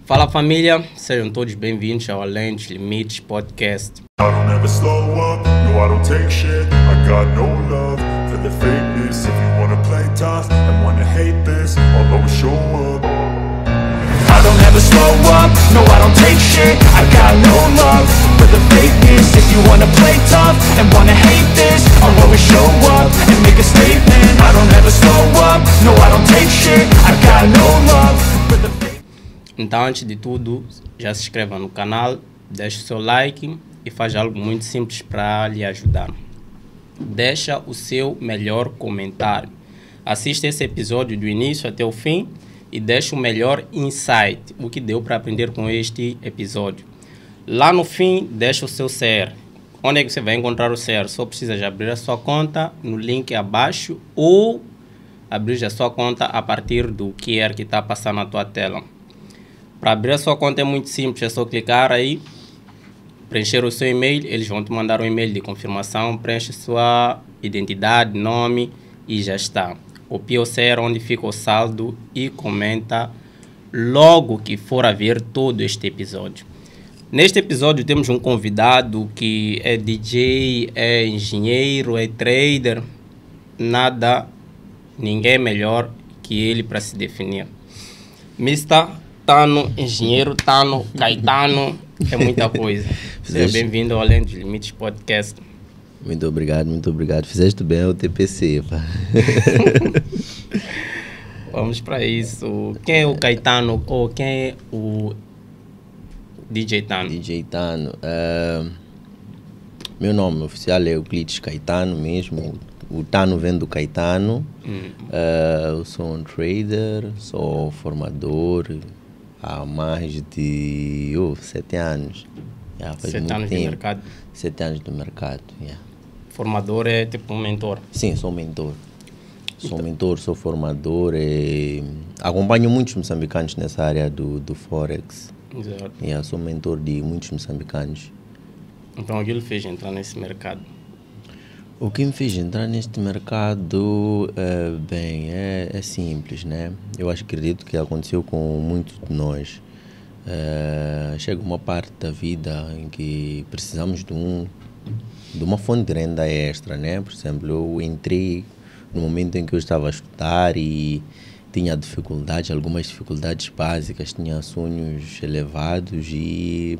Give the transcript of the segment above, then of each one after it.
Fala família, sejam todos bem-vindos ao Além dos Limites Podcast. I don't ever slow up, no I don't take shit. I got no love for the fakeness. If you wanna play tough and wanna hate this, I'll always show up. I don't ever slow up, no I don't take shit. I got no love for the fakeness. If you wanna play tough and wanna hate this, I'll always show up and make a statement. I don't ever slow up, no I don't take shit. I got no love for the fakeness. Então, antes de tudo, já se inscreva no canal, deixe o seu like e faz algo muito simples para lhe ajudar. Deixa o seu melhor comentário. Assista esse episódio do início até o fim e deixa o melhor insight, o que deu para aprender com este episódio. Lá no fim, deixa o seu share. Onde é que você vai encontrar o share? Só precisa de abrir a sua conta no link abaixo ou abrir a sua conta a partir do QR que está passando na tua tela. Para abrir a sua conta é muito simples, é só clicar aí, preencher o seu e-mail, eles vão te mandar um e-mail de confirmação, preenche sua identidade, nome e já está. Copia o share onde fica o saldo e comenta logo que for a ver todo este episódio. Neste episódio temos um convidado que é DJ, é engenheiro, é trader, ninguém melhor que ele para se definir. Mr. Tano, engenheiro Tano, Caetano, é muita coisa. Seja bem-vindo ao Além dos Limites Podcast. Muito obrigado. Fizeste bem o TPC, pá. Vamos para isso. Quem é o Caetano ou quem é o DJ Tano? DJ Tano. Meu nome oficial é Euclides Caetano mesmo. O Tano vem do Caetano. Eu sou um trader, sou formador há mais de 7 anos. 7 anos de mercado? 7 anos de mercado, yeah. Formador é tipo um mentor? Sim, sou mentor. Sou formador e acompanho muitos moçambicanos nessa área do Forex. Exato. Yeah, sou mentor de muitos moçambicanos. Então, o que ele fez entrar nesse mercado? O que me fez entrar neste mercado, é simples, né? Eu acredito que aconteceu com muitos de nós. Chega uma parte da vida em que precisamos de uma fonte de renda extra, né? Por exemplo, eu entrei no momento em que eu estava a estudar e tinha algumas dificuldades básicas, tinha sonhos elevados e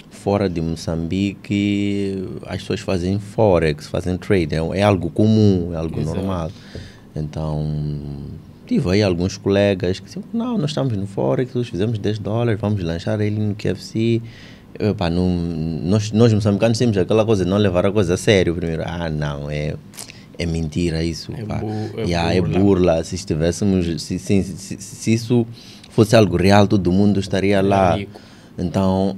fora de Moçambique as pessoas fazem Forex, fazem trade, é algo comum, é algo Exato. normal. Então, tive aí alguns colegas que diziam, não, nós estamos no Forex, nós fizemos $10, vamos lançar ele no QFC. Epá, nós moçambicanos temos aquela coisa de não levar a coisa a sério primeiro. Não, é mentira isso. É burla. Se estivéssemos, se isso fosse algo real, todo mundo estaria lá. Rico. Então,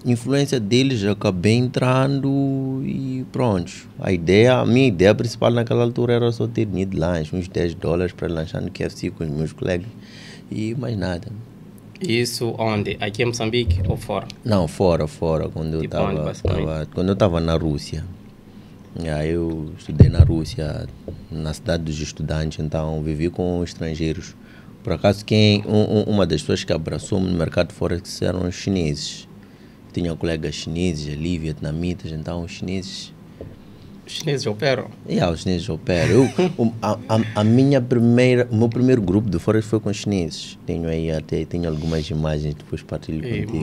influência deles, eu acabei entrando e pronto. A minha ideia principal naquela altura era só ter ido lanche, uns $10 para lanchar no QFC com os meus colegas e mais nada. Isso onde? Aqui em Moçambique ou fora? Não, fora. Quando Tipo eu estava na Rússia. Eu estudei na Rússia, na cidade dos estudantes, então vivi com estrangeiros. Por acaso, uma das pessoas que abraçou-me no mercado Forex eram os chineses. Tinha colegas chineses ali, vietnamitas, então os chineses... Os chineses operam? Os chineses operam. O meu primeiro grupo de Forex foi com os chineses. Tenho algumas imagens, depois partilho contigo.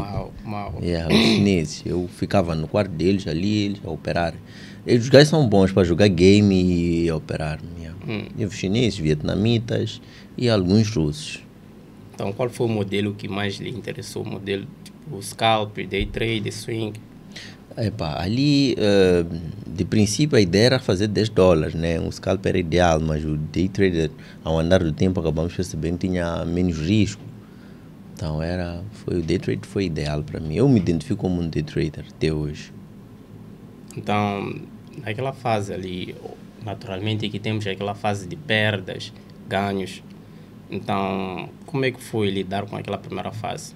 Mal. Os chineses. Eu ficava no quarto deles ali, eles a operar. Os gajos são bons para jogar game e operar. E os chineses, vietnamitas e alguns russos. Então, qual foi o modelo que mais lhe interessou? O modelo tipo scalp, day trade, swing? Ali, de princípio, a ideia era fazer $10, né? Um scalp era ideal, mas o day trader, ao andar do tempo, acabamos percebendo que tinha menos risco. Então, o day trade foi ideal para mim. Eu me identifico como um day trader até hoje. Então, naquela fase ali, naturalmente que temos aquela fase de perdas, ganhos. Então, como é que foi lidar com aquela primeira fase?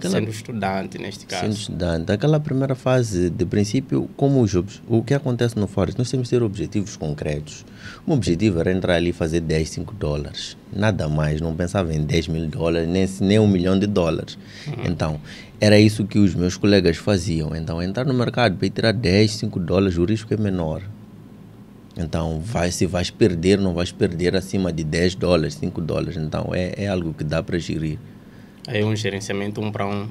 Sendo estudante, neste caso. Sendo estudante. Aquela primeira fase, de princípio, como o que acontece no Forex, nós temos que ter objetivos concretos. O meu objetivo era entrar ali e fazer 10, 5 dólares. Nada mais, não pensava em 10 mil dólares, nem $1 milhão. Então, era isso que os meus colegas faziam. Então, entrar no mercado para tirar 10, 5 dólares, o risco é menor. Então, se vais perder, não vais perder acima de 10 dólares, 5 dólares. Então, é algo que dá para gerir. É um gerenciamento 1 para 1?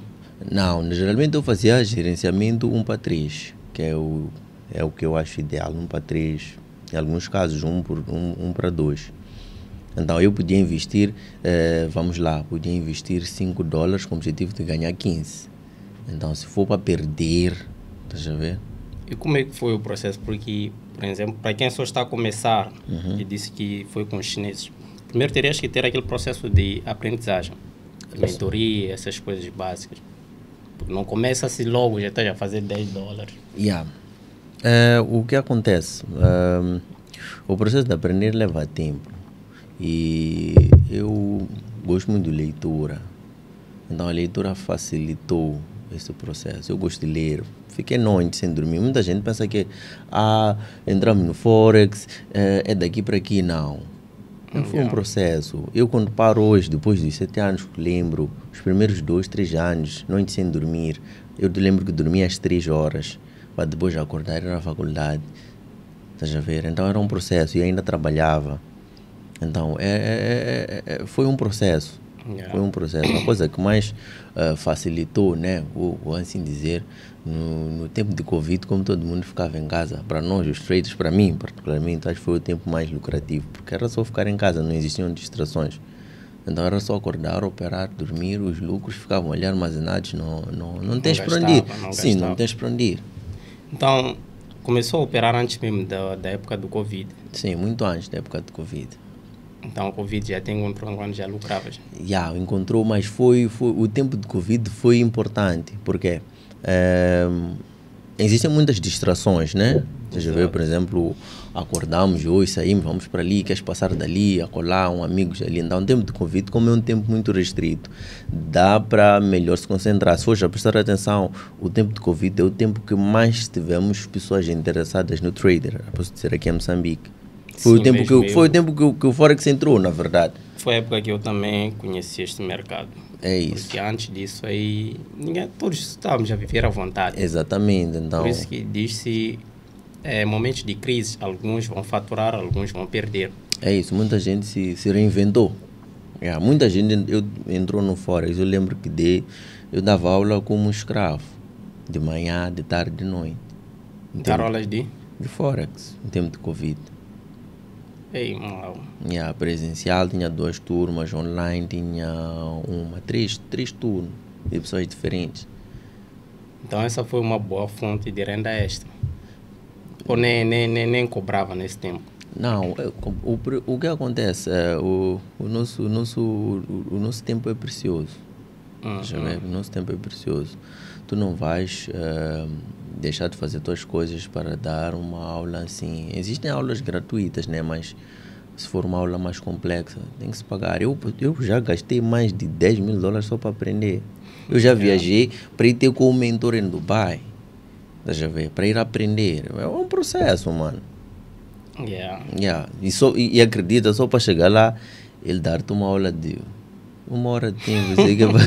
Não, geralmente eu fazia gerenciamento 1 para 3, que é o que eu acho ideal, 1 para 3, em alguns casos 1 para 2. Então eu podia investir, podia investir 5 dólares com o objetivo de ganhar 15. Então se for para perder, estás a ver? E como é que foi o processo? Porque, por exemplo, para quem só está a começar e disse que foi com os chineses, primeiro terias que ter aquele processo de aprendizagem. Mentoria, essas coisas básicas. Porque não começa assim logo, já está a fazer 10 dólares. O que acontece? O processo de aprender leva tempo. E eu gosto muito de leitura. Então a leitura facilitou esse processo. Eu gosto de ler. Fiquei noite sem dormir. Muita gente pensa que entramos no Forex, é daqui para aqui. Não. Foi um processo. Eu quando paro hoje, depois de 7 anos, lembro, os primeiros 2, 3 anos, noite sem dormir, eu lembro que dormia às 3 horas, para depois acordar ir à faculdade. Estás a ver? Então era um processo e ainda trabalhava. Então foi um processo. Foi um processo. A coisa que mais facilitou, né, vou assim dizer, no tempo de Covid, como todo mundo ficava em casa, para nós, os traders, para mim particularmente, acho que foi o tempo mais lucrativo, porque era só ficar em casa, não existiam distrações. Então era só acordar, operar, dormir, os lucros ficavam ali armazenados, não tens para onde ir. Sim, não tens para onde ir. Então, começou a operar antes mesmo da época do Covid? Sim, muito antes da época do Covid. Então, o Covid já tem quando já lucrava? Já, encontrou, mas o tempo de Covid foi importante, porque existem muitas distrações, né? Você vê, por exemplo, acordamos hoje, saímos, vamos para ali, queres passar dali, acolá, amigos ali. Então, o tempo de Covid, como é um tempo muito restrito, dá para melhor se concentrar. Se for já prestar atenção, o tempo de Covid é o tempo que mais tivemos pessoas interessadas no trader, posso dizer aqui em Moçambique. Foi o tempo que o Forex entrou, na verdade. Foi a época que eu também conheci este mercado. É isso. Porque antes disso aí, todos estávamos a viver à vontade. Exatamente. Então, por isso que diz-se, momentos de crise, alguns vão faturar, alguns vão perder. É isso, muita gente se reinventou. Muita gente entrou no Forex. Eu lembro que eu dava aula como escravo, de manhã, de tarde, de noite. Dar aulas de Forex, em tempo de Covid. Uau. Presencial tinha 2 turmas, online tinha três turnos de pessoas diferentes. Então essa foi uma boa fonte de renda extra? Ou nem cobrava nesse tempo? Não, o que acontece é o nosso tempo é precioso. O nosso tempo é precioso. Tu não vais deixar de fazer tuas coisas para dar uma aula assim. Existem aulas gratuitas, né? Mas se for uma aula mais complexa, tem que se pagar. Eu já gastei mais de $10 mil só para aprender. Eu já viajei para ir ter com um mentor em Dubai. Deixa eu ver, para ir aprender. É um processo, mano. E acredita, só para chegar lá, ele dar-te uma aula de 1 hora de tempo,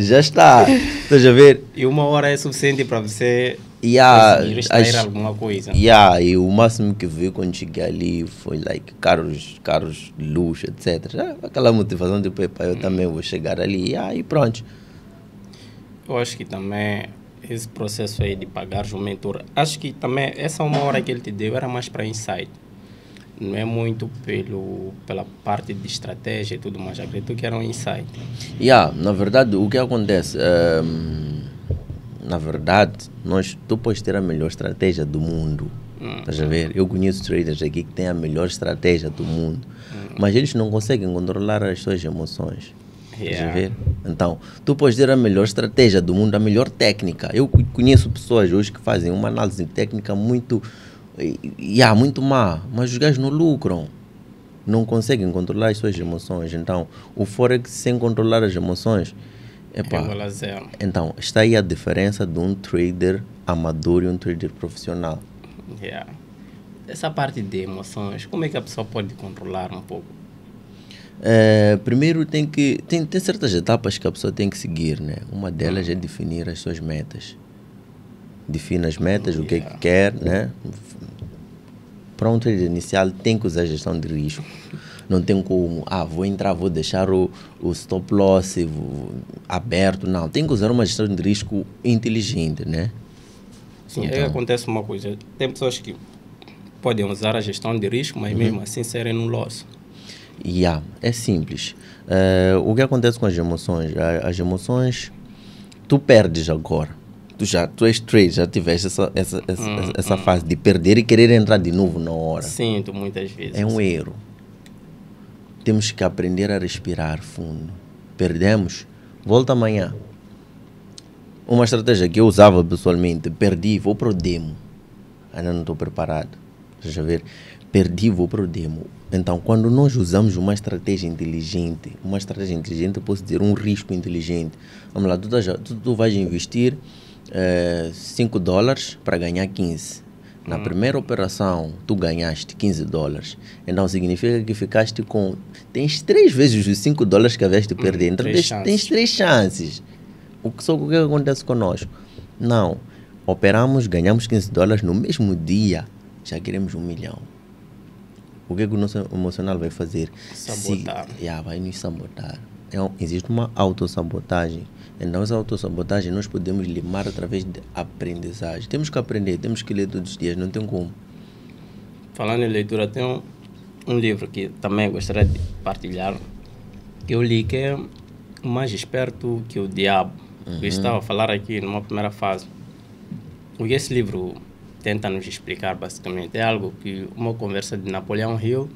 já está. Estás a ver? E 1 hora é suficiente para você conseguir extrair alguma coisa. E o máximo que vi quando cheguei ali foi carros de luxo, etc. Aquela motivação de eu também vou chegar ali. E pronto. Eu acho que também esse processo aí de pagar o mentor, acho que também essa 1 hora que ele te deu era mais para insight. Não é muito pela parte de estratégia e tudo mais. Acredito que era um insight. Na verdade, o que acontece? Na verdade, tu podes ter a melhor estratégia do mundo. Estás a ver? Eu conheço traders aqui que têm a melhor estratégia do mundo. Mas eles não conseguem controlar as suas emoções. Estás a ver? Então, tu podes ter a melhor estratégia do mundo, a melhor técnica. Eu conheço pessoas hoje que fazem uma análise técnica muito má, mas os gajos não lucram, não conseguem controlar as suas emoções. Então o Forex, sem controlar as emoções, Epá, 0,0. então, está aí a diferença de um trader amador e um trader profissional. Yeah. Essa parte de emoções, como é que a pessoa pode controlar um pouco? Primeiro tem certas etapas que a pessoa tem que seguir, né? Uma delas é definir as suas metas. Define as metas, o que é que quer, né? Para um trader inicial tem que usar gestão de risco. Não tem como, vou entrar, vou deixar o stop loss aberto. Não, tem que usar uma gestão de risco inteligente, né? Sim, aí acontece uma coisa. Tem pessoas que podem usar a gestão de risco, mas mesmo assim serem no loss. É simples. O que acontece com as emoções? As emoções, tu perdes agora. Tu és trade, já tiveste essa fase de perder e querer entrar de novo na hora. Sinto muitas vezes. É um erro. Temos que aprender a respirar fundo. Perdemos, volta amanhã. Uma estratégia que eu usava pessoalmente, perdi, vou para o demo. Ainda não estou preparado. Deixa eu ver. Perdi, vou para o demo. Então, quando nós usamos uma estratégia inteligente, eu posso dizer um risco inteligente. Vamos lá, tu vais investir $5 para ganhar 15. Na primeira operação, tu ganhaste $15. Então, significa que ficaste com... Tens 3 vezes os $5 que havias de perder. Então, tens 3 chances. O que acontece conosco? Não. Operamos, ganhamos $15 no mesmo dia. Já queremos 1 milhão. O que o nosso emocional vai fazer? Sabotar. Vai nos sabotar. Existe uma autossabotagem. Então, essa autossabotagem nós podemos limar através de aprendizagem. Temos que aprender, temos que ler todos os dias, não tem como. Falando em leitura, tem um livro que também gostaria de partilhar, que eu li, que é O Mais Esperto que o Diabo. Eu estava a falar aqui numa primeira fase. O que esse livro tenta nos explicar, basicamente, é algo que uma conversa de Napoleão Hill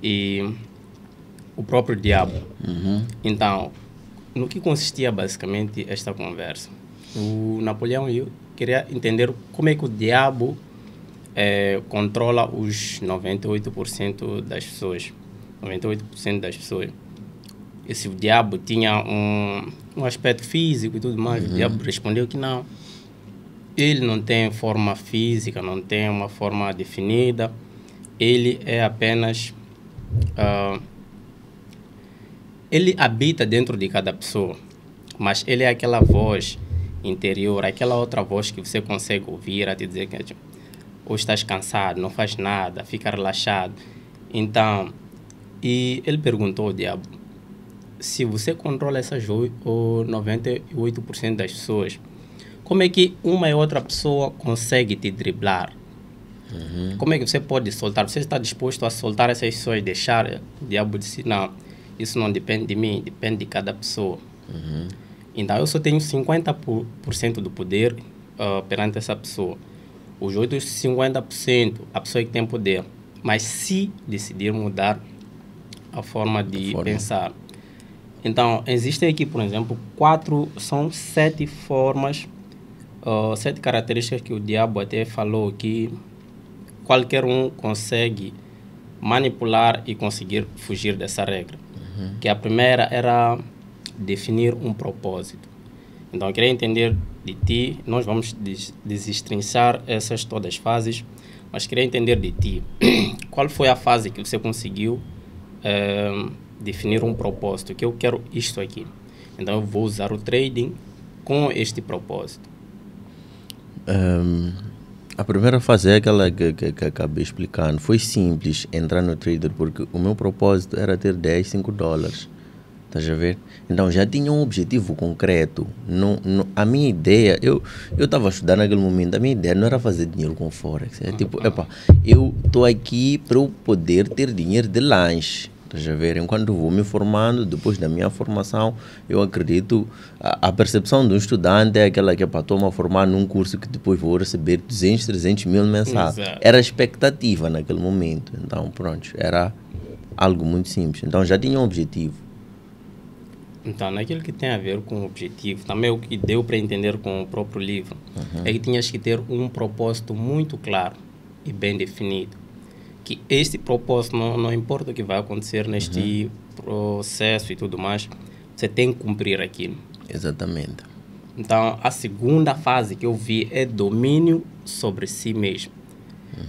e o próprio diabo. Então, no que consistia basicamente esta conversa? O Napoleão Hill queria entender como é que o diabo controla os 98% das pessoas. 98% das pessoas. E se o diabo tinha um aspecto físico e tudo mais, o diabo respondeu que não. Ele não tem forma física, não tem uma forma definida. Ele é apenas... ele habita dentro de cada pessoa, mas ele é aquela voz interior, aquela outra voz que você consegue ouvir a te dizer que ou estás cansado, não faz nada, fica relaxado. Então, e ele perguntou ao diabo, se você controla essas 98% das pessoas, como é que uma e outra pessoa consegue te driblar? Como é que você pode soltar? Você está disposto a soltar essas pessoas e deixar? O diabo disse, não, isso não depende de mim, depende de cada pessoa. Então, eu só tenho 50% do poder perante essa pessoa. Os outros 50%, a pessoa que tem poder. Mas se decidir mudar a forma de pensar. Então, existem aqui, por exemplo, 7 formas, 7 características que o diabo até falou que qualquer um consegue manipular e conseguir fugir dessa regra. Que a primeira era definir um propósito. Então, eu queria entender de ti, nós vamos desestrinçar essas todas as fases, mas queria entender de ti, qual foi a fase que você conseguiu definir um propósito, que eu quero isto aqui. Então, eu vou usar o trading com este propósito. A primeira fase é aquela que acabei explicando. Foi simples entrar no trader, porque o meu propósito era ter $5. Estás a ver? Então já tinha um objetivo concreto. A minha ideia, eu estava estudando naquele momento, a minha ideia não era fazer dinheiro com Forex. É tipo, eu estou aqui para eu poder ter dinheiro de lanche. Estás a ver? Enquanto vou me formando, depois da minha formação, eu acredito, a percepção do estudante é aquela que é para estou-me a formar num curso que depois vou receber 200, 300 mil mensais. Era a expectativa naquele momento. Então, pronto, era algo muito simples. Então, já tinha um objetivo. Então, naquilo que tem a ver com o objetivo, também o que deu para entender com o próprio livro, é que tinhas que ter um propósito muito claro e bem definido. Que este propósito, não importa o que vai acontecer neste processo e tudo mais, você tem que cumprir aquilo. Exatamente. Então, a segunda fase que eu vi é domínio sobre si mesmo.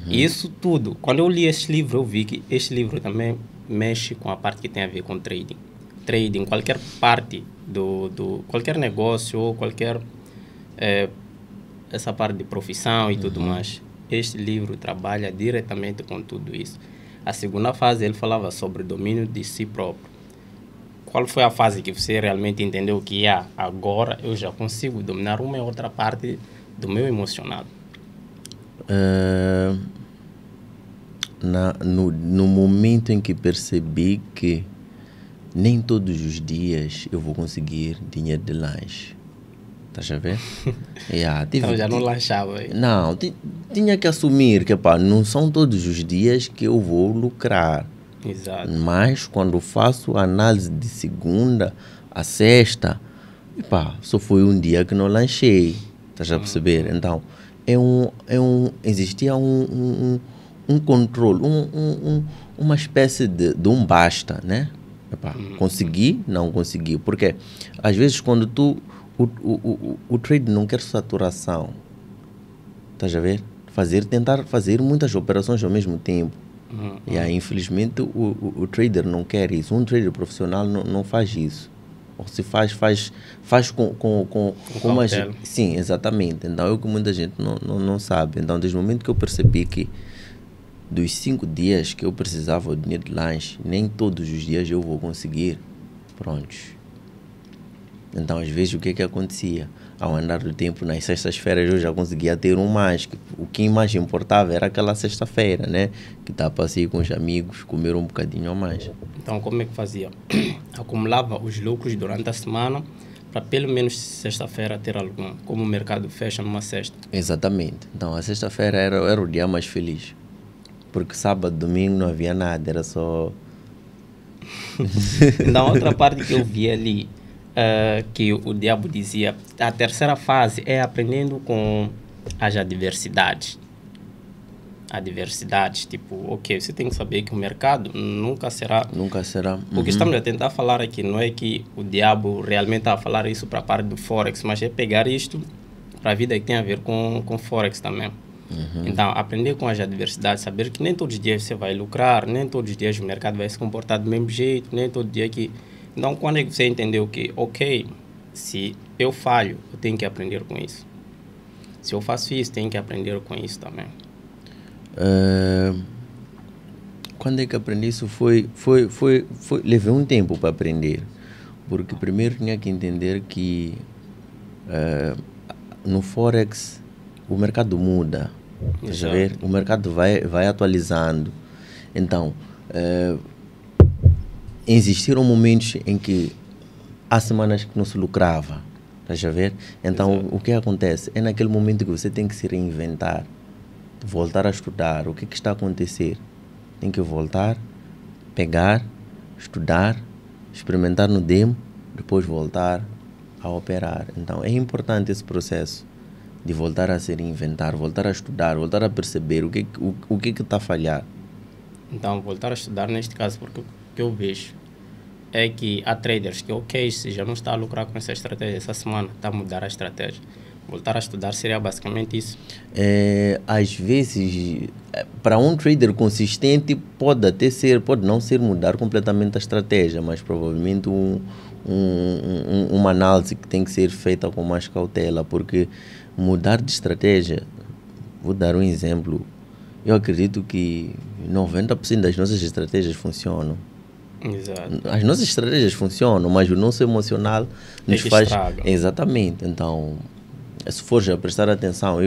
E isso tudo, quando eu li este livro, eu vi que este livro também mexe com a parte que tem a ver com trading. Trading, qualquer parte qualquer negócio ou qualquer essa parte de profissão e tudo mais. Este livro trabalha diretamente com tudo isso. A segunda fase, ele falava sobre domínio de si próprio. Qual foi a fase que você realmente entendeu que agora eu já consigo dominar uma ou outra parte do meu emocional? No momento em que percebi que nem todos os dias eu vou conseguir dinheiro de lanche. Estás a ver? Então já não lanchava. Não, tinha que assumir que não são todos os dias que eu vou lucrar. Exato. Mas quando faço a análise de segunda a sexta, só foi um dia que não lanchei. Estás a perceber? Então, existia um controle, uma espécie de um basta, né? Consegui, não consegui. Porque às vezes quando o trade não quer saturação, estás a ver? Tentar fazer muitas operações ao mesmo tempo. E aí, infelizmente, o trader não quer isso. Um trader profissional não faz isso. Ou se faz com mais... Sim, exatamente. Então, é o que muita gente não sabe. Então, desde o momento que eu percebi que dos 5 dias que eu precisava de dinheiro de lanche, nem todos os dias eu vou conseguir, prontos. Então, às vezes, o que acontecia? Ao andar do tempo, nas sextas-feiras eu já conseguia ter um mais. O que mais importava era aquela sexta-feira, né? Que estava para sair com os amigos, comer um bocadinho a mais. Então, como é que fazia? Acumulava os lucros durante a semana para pelo menos sexta-feira ter algum, como o mercado fecha numa sexta. Exatamente. Então, a sexta-feira era o dia mais feliz. Porque sábado, domingo não havia nada, era só... Na outra parte que eu vi ali, que o diabo dizia, a terceira fase é aprendendo com as adversidades. Adversidades, tipo, ok, você tem que saber que o mercado nunca será... Nunca será. O que estamos a tentar falar aqui não é que o diabo realmente está a falar isso para a parte do Forex, mas é pegar isto para a vida que tem a ver com Forex também. Então, aprender com as adversidades, saber que nem todos os dias você vai lucrar, nem todos os dias o mercado vai se comportar do mesmo jeito, nem todo dia que... Então, quando é que você entendeu que, ok, se eu falho, eu tenho que aprender com isso. Se eu faço isso, tenho que aprender com isso também. Quando é que aprendi isso? Levei um tempo para aprender. Porque primeiro tinha que entender que no Forex o mercado muda. Estás a ver? O mercado vai atualizando. Então, existiram momentos em que há semanas que não se lucrava, estás a ver? Então, o que acontece? É naquele momento que você tem que se reinventar, voltar a estudar. O que está a acontecer? Tem que voltar, pegar, estudar, experimentar no demo, depois voltar a operar. Então, é importante esse processo de voltar a se reinventar, voltar a estudar, voltar a perceber o que está a falhar. Então, voltar a estudar neste caso, porque que eu vejo é que há traders que, ok, se já não está a lucrar com essa estratégia essa semana, está a mudar a estratégia. Voltar a estudar seria basicamente isso? Às vezes, para um trader consistente, pode não ser mudar completamente a estratégia, mas provavelmente uma análise que tem que ser feita com mais cautela, porque mudar de estratégia, vou dar um exemplo, eu acredito que 90% das nossas estratégias funcionam. Exato. As nossas estratégias funcionam, mas o nosso emocional nos faz... Estraga. Exatamente. Então, se for já prestar atenção,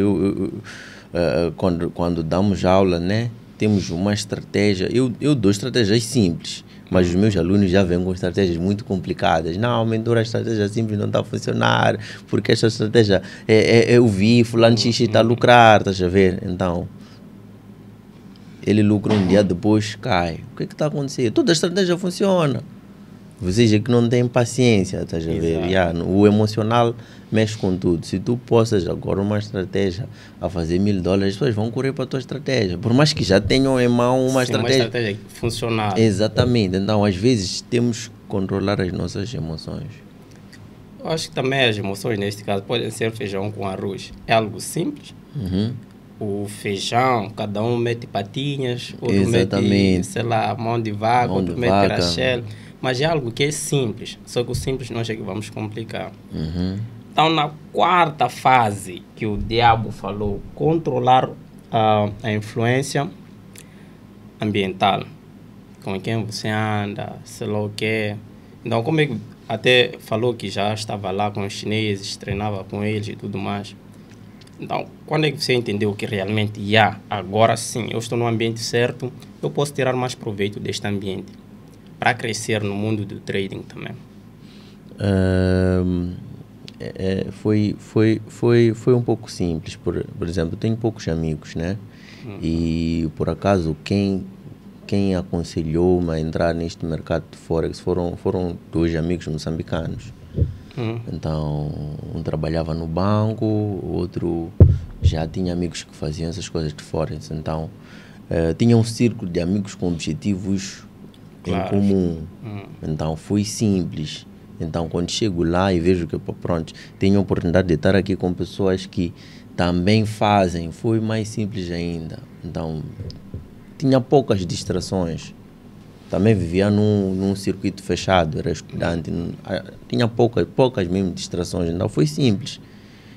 quando damos aula, né, temos uma estratégia, eu dou estratégias simples, mas os meus alunos já vêm com estratégias muito complicadas. Não, mentor, a estratégia simples não está a funcionar, porque esta estratégia eu vi, fulano xixi está a lucrar, estás a ver? Então, ele lucra um dia, depois cai. O que está a acontecer? Toda a estratégia funciona. Vocês é que não têm paciência, estás a ver? O emocional mexe com tudo. Se tu possas agora uma estratégia a fazer $1000, as pessoas vão correr para a tua estratégia. Por mais que já tenham em mão uma estratégia funcional. Exatamente. Então, às vezes, temos que controlar as nossas emoções. Eu acho que também as emoções, neste caso, podem ser feijão com arroz. É algo simples. O feijão, cada um mete patinhas, outro mete, Exatamente. sei lá, mão de vaca, Mão de outro mete vaca. rachel. Mas é algo que é simples. Só que o simples nós é que vamos complicar. Uhum. Então, na quarta fase que o diabo falou, controlar a influência ambiental. Com quem você anda, sei lá o quê. Então, como é que até falou que já estava lá com os chineses, treinava com eles e tudo mais. Então, quando é que você entendeu que realmente, agora sim, eu estou no ambiente certo, eu posso tirar mais proveito deste ambiente para crescer no mundo do trading também? Foi um pouco simples. Por exemplo, eu tenho poucos amigos, né? E por acaso quem aconselhou-me a entrar neste mercado de Forex foram dois amigos moçambicanos. Então, um trabalhava no banco, o outro já tinha amigos que faziam essas coisas de Forex. Então, tinha um círculo de amigos com objetivos em comum. Então, foi simples. Então, quando chego lá e vejo que, pronto, tenho a oportunidade de estar aqui com pessoas que também fazem, foi mais simples ainda. Então, tinha poucas distrações. Também vivia num circuito fechado, era estudante, tinha poucas mesmo distrações, então foi simples.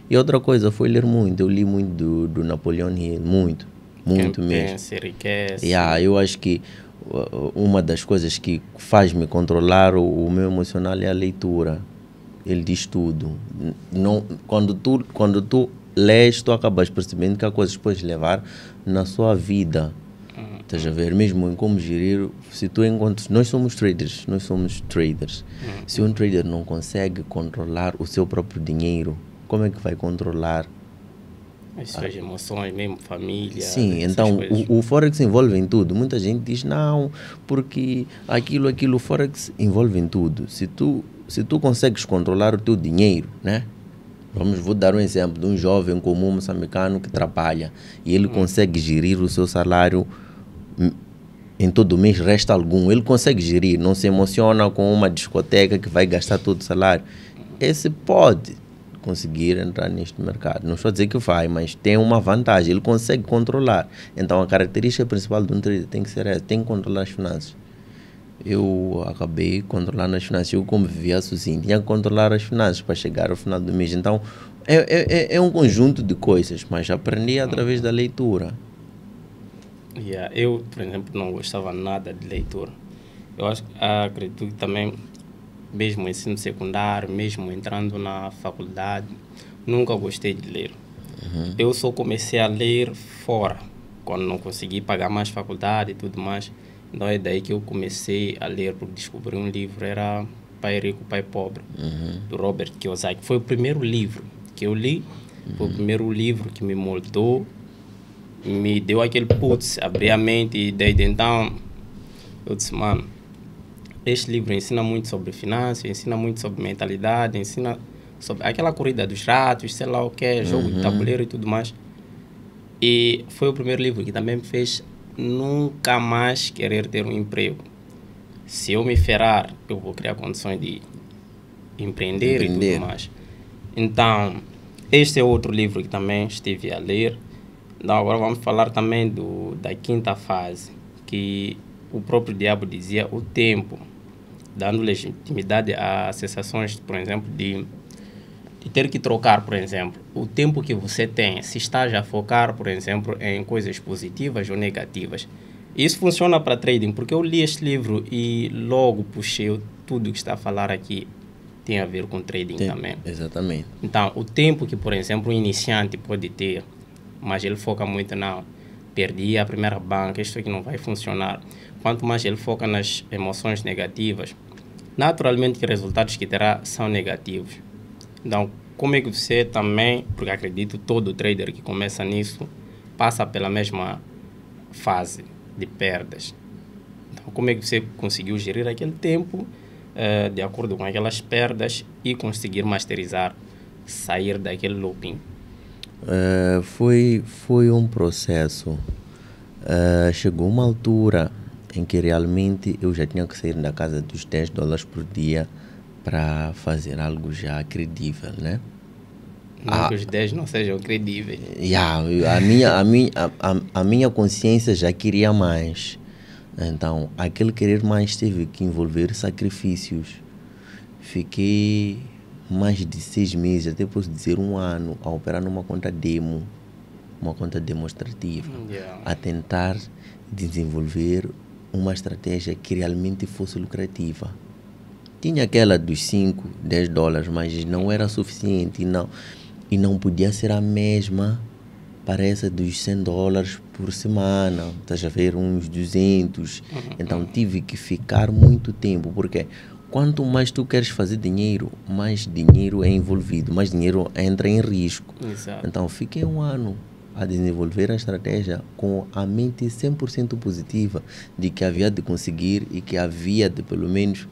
E outra coisa foi ler muito, eu li muito do Napoleon Hill, muito mesmo. Pensa, enriquece. Eu acho que uma das coisas que faz-me controlar o meu emocional é a leitura. Ele diz tudo. Não, quando tu lês, tu acabas percebendo que há coisas que podes levar na sua vida. Estás a ver? Mesmo em como gerir, se tu encontras... Nós somos traders. Se um trader não consegue controlar o seu próprio dinheiro, como é que vai controlar as suas emoções, mesmo família? Sim, então o Forex envolve em tudo. Muita gente diz, não, porque o Forex envolve em tudo. Se tu consegues controlar o teu dinheiro, né? Vou dar um exemplo de um jovem comum moçambicano que trabalha e ele consegue gerir o seu salário em todo mês, resta algum. Ele consegue gerir, não se emociona com uma discoteca que vai gastar todo o salário. Esse pode conseguir entrar neste mercado. Não estou a dizer que vai, mas tem uma vantagem. Ele consegue controlar. Então, a característica principal de um trader tem que ser essa, tem que controlar as finanças. Eu acabei controlando as finanças. Eu, como vivia sozinho, tinha que controlar as finanças para chegar ao final do mês. Então, é um conjunto de coisas, mas aprendi através da leitura. Eu, por exemplo, não gostava nada de leitura. Eu acredito que também, mesmo no ensino secundário, mesmo entrando na faculdade, nunca gostei de ler. Eu só comecei a ler fora, quando não consegui pagar mais faculdade e tudo mais. Então é daí que eu comecei a ler, porque descobri um livro, era Pai Rico, Pai Pobre, do Robert Kiyosaki. Foi o primeiro livro que eu li, foi o primeiro livro que me moldou, me deu aquele putz, abri a mente, e desde então eu disse, mano, este livro ensina muito sobre finanças, ensina muito sobre mentalidade, ensina sobre aquela corrida dos ratos, sei lá o que, jogo de tabuleiro e tudo mais. E foi o primeiro livro que também me fez nunca mais querer ter um emprego. Se eu me ferrar, eu vou criar condições de empreender. E tudo mais. Então, este é outro livro que também estive a ler. Então, agora vamos falar também da quinta fase, que o próprio diabo dizia o tempo, dando legitimidade a sensações, por exemplo, de ter que trocar, por exemplo, o tempo que você tem, se está a focar, por exemplo, em coisas positivas ou negativas. Isso funciona para trading, porque eu li este livro e logo puxei tudo que está a falar aqui tem a ver com trading também. Exatamente. Então, o tempo que, por exemplo, um iniciante pode ter, mas ele foca muito na perdi a primeira banca, isto aqui não vai funcionar. Quanto mais ele foca nas emoções negativas, naturalmente que os resultados que terá são negativos. Então, como é que você também, porque acredito todo trader que começa nisso, passa pela mesma fase de perdas. Então, como é que você conseguiu gerir aquele tempo de acordo com aquelas perdas e conseguir masterizar, sair daquele looping? Foi um processo. Chegou uma altura em que realmente eu já tinha que sair da casa dos $10 por dia para fazer algo já credível, né? Não que os 10 não sejam credíveis. A minha consciência já queria mais. Então, aquele querer mais teve que envolver sacrifícios. Fiquei mais de 6 meses, até posso dizer 1 ano, a operar numa conta demo, uma conta demonstrativa, a tentar desenvolver uma estratégia que realmente fosse lucrativa. Tinha aquela dos 5, 10 dólares, mas não era suficiente e não podia ser a mesma para essa dos 100 dólares por semana, estás a ver, uns 200. Então tive que ficar muito tempo, porque quanto mais tu queres fazer dinheiro, mais dinheiro é envolvido, mais dinheiro entra em risco. Exato. Então fiquei 1 ano a desenvolver a estratégia com a mente 100% positiva de que havia de conseguir e que havia de pelo menos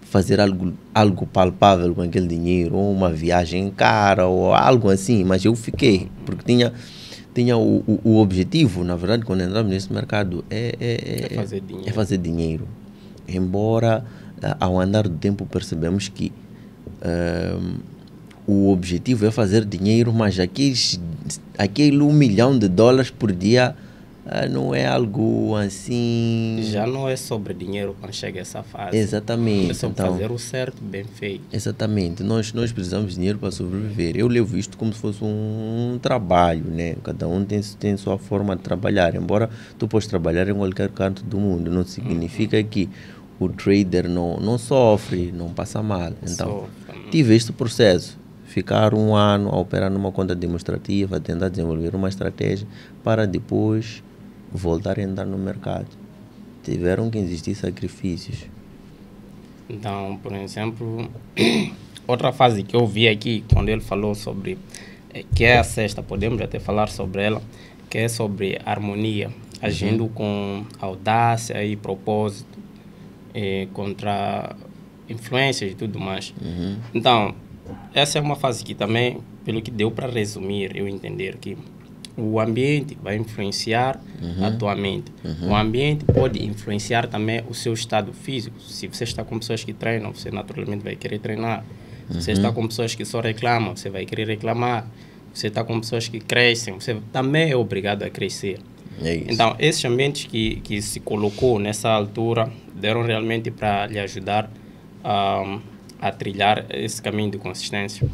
fazer algo palpável com aquele dinheiro, ou uma viagem cara, ou algo assim. Mas eu fiquei, porque tinha o objetivo, na verdade, quando entramos nesse mercado, é fazer dinheiro. Embora, ao andar do tempo, percebemos que o objetivo é fazer dinheiro, mas aquele 1 milhão de dólares por dia não é algo assim... Já não é sobre dinheiro quando chega essa fase. Exatamente. É sobre fazer o certo, bem feito. Exatamente. Nós precisamos de dinheiro para sobreviver. Eu levo isto como se fosse um trabalho, né? Cada um tem sua forma de trabalhar. Embora tu possas trabalhar em qualquer canto do mundo, não significa que o trader não sofre, não passa mal. Então, tive este processo. Ficar 1 ano a operar numa conta demonstrativa, tentar desenvolver uma estratégia para depois voltar a entrar no mercado. Tiveram que existir sacrifícios. Então, por exemplo, outra fase que eu vi aqui, quando ele falou sobre, que é a sexta, podemos até falar sobre ela, que é sobre harmonia, agindo com audácia e propósito, contra influências e tudo mais. Então, essa é uma fase que também, pelo que deu para resumir, eu entender que o ambiente vai influenciar a tua mente. O ambiente pode influenciar também o seu estado físico. Se você está com pessoas que treinam, você naturalmente vai querer treinar. Se você está com pessoas que só reclamam, você vai querer reclamar. Se você está com pessoas que crescem, você também é obrigado a crescer. Então, esses ambientes que se colocou nessa altura deram realmente para lhe ajudar a trilhar esse caminho de consistência.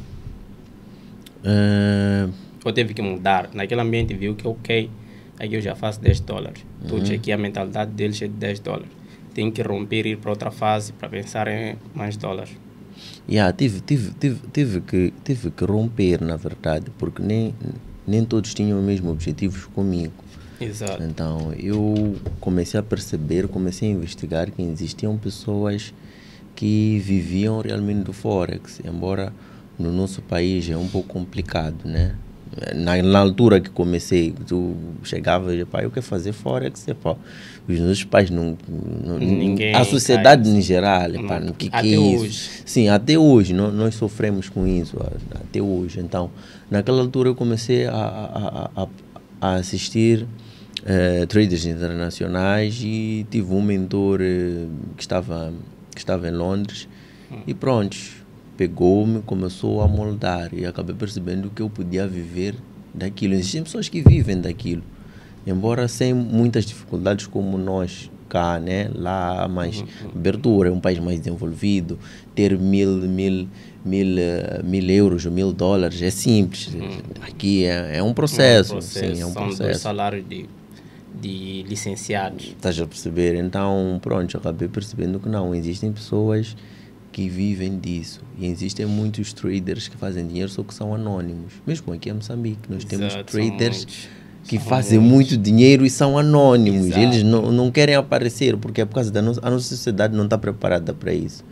Ou teve que mudar? Naquele ambiente viu que ok, aqui eu já faço 10 dólares. Todos aqui a mentalidade deles é de 10 dólares. Tem que romper e ir para outra fase para pensar em mais dólares. Tive que romper, na verdade, porque nem todos tinham os mesmos objetivos comigo. Exato. Então eu comecei a perceber, comecei a investigar que existiam pessoas que viviam realmente do Forex, embora no nosso país é um pouco complicado, né? Na altura que comecei, tu chegava e pai, eu quero fazer Forex, os nossos pais ninguém, a sociedade em geral, o que até é isso? Hoje. Sim, até hoje, nós sofremos com isso, até hoje. Então, naquela altura eu comecei a assistir traders internacionais e tive um mentor que estava em Londres e pronto, pegou-me, começou a moldar e acabei percebendo que eu podia viver daquilo. Existem pessoas que vivem daquilo, embora sem muitas dificuldades como nós cá, né? Lá há mais abertura, é um país mais desenvolvido, ter mil euros ou 1.000 dólares é simples. Aqui é um processo. Sim, é um processo. São 2 salários de licenciados. Estás a perceber? Então, pronto, acabei percebendo que não, existem pessoas que vivem disso. E existem muitos traders que fazem dinheiro, só que são anônimos. Mesmo aqui em Moçambique, nós temos traders que fazem muito dinheiro e são anônimos. Exato. Eles não querem aparecer, porque é por causa a nossa sociedade não está preparada para isso.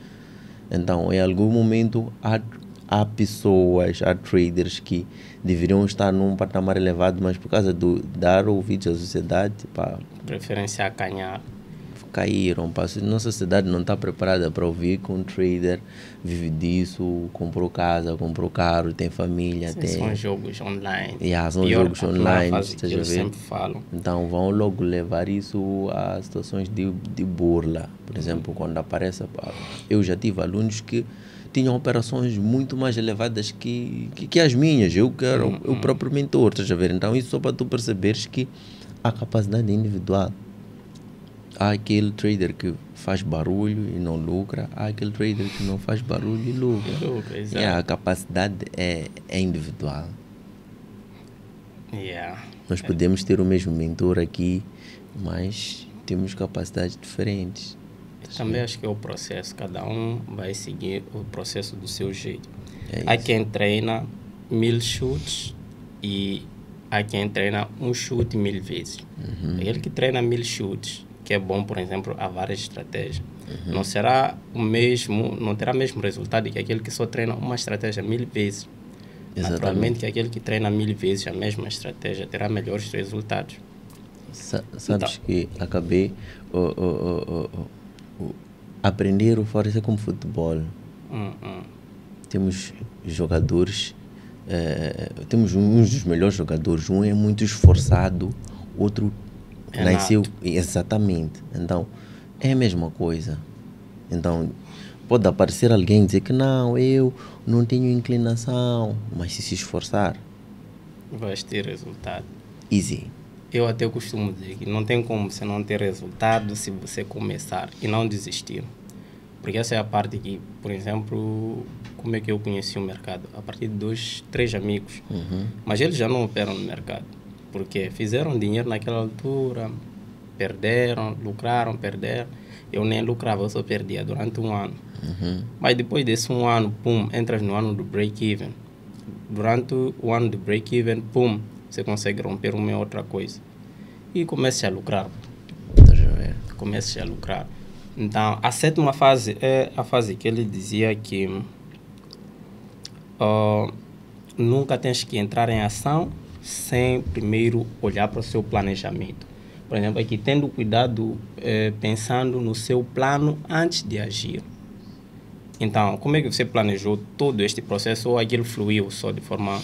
Então, em algum momento, há pessoas, há traders que deveriam estar num patamar elevado, mas por causa dar ouvidos à sociedade, preferência a caíram. Nossa sociedade não está preparada para ouvir que um trader vive disso, comprou casa, comprou carro, tem família. Sim, tem... São jogos online. São jogos online, que eu sempre falo. Então vão logo levar isso a situações de burla. Por exemplo, quando aparece... Eu já tive alunos que tinham operações muito mais elevadas que as minhas. Eu que era o próprio mentor, estás a ver? Então isso só para tu perceberes que a capacidade é individual. Há aquele trader que faz barulho e não lucra, há aquele trader que não faz barulho e lucra. A capacidade é individual. Nós podemos ter o mesmo mentor aqui, mas temos capacidades diferentes. Também acho que é o processo, cada um vai seguir o processo do seu jeito. Há quem treina 1000 chutes e há quem treina um chute 1000 vezes. Aquele que treina 1000 chutes, que é bom, por exemplo, há várias estratégias. Não será o mesmo, não terá o mesmo resultado que aquele que só treina uma estratégia 1000 vezes. Naturalmente que aquele que treina 1000 vezes a mesma estratégia terá melhores resultados. Sabes que acabei aprender fora isso é como futebol. Temos jogadores, temos um dos melhores jogadores, um é muito esforçado, outro nasceu exatamente. Então é a mesma coisa. Então pode aparecer alguém e dizer que não, eu não tenho inclinação, mas se esforçar vais ter resultado. Easy. Eu até costumo dizer que não tem como você não ter resultado se você começar e não desistir. Porque essa é a parte que, por exemplo, como é que eu conheci o mercado? A partir de 2, 3 amigos. Mas eles já não operam no mercado. Porque fizeram dinheiro naquela altura, perderam, lucraram, perderam. Eu nem lucrava, eu só perdia durante um ano. Mas depois desse um ano, pum, entras no ano do break-even. Durante o ano do break-even, pum, você consegue romper uma e outra coisa. E começa a lucrar. Começa a lucrar. Então, a 7ª fase é a fase que ele dizia que nunca tens que entrar em ação sem primeiro olhar para o seu planejamento. Por exemplo, aqui, tendo cuidado, pensando no seu plano antes de agir. Então, como é que você planejou todo este processo ou aquilo fluiu só de forma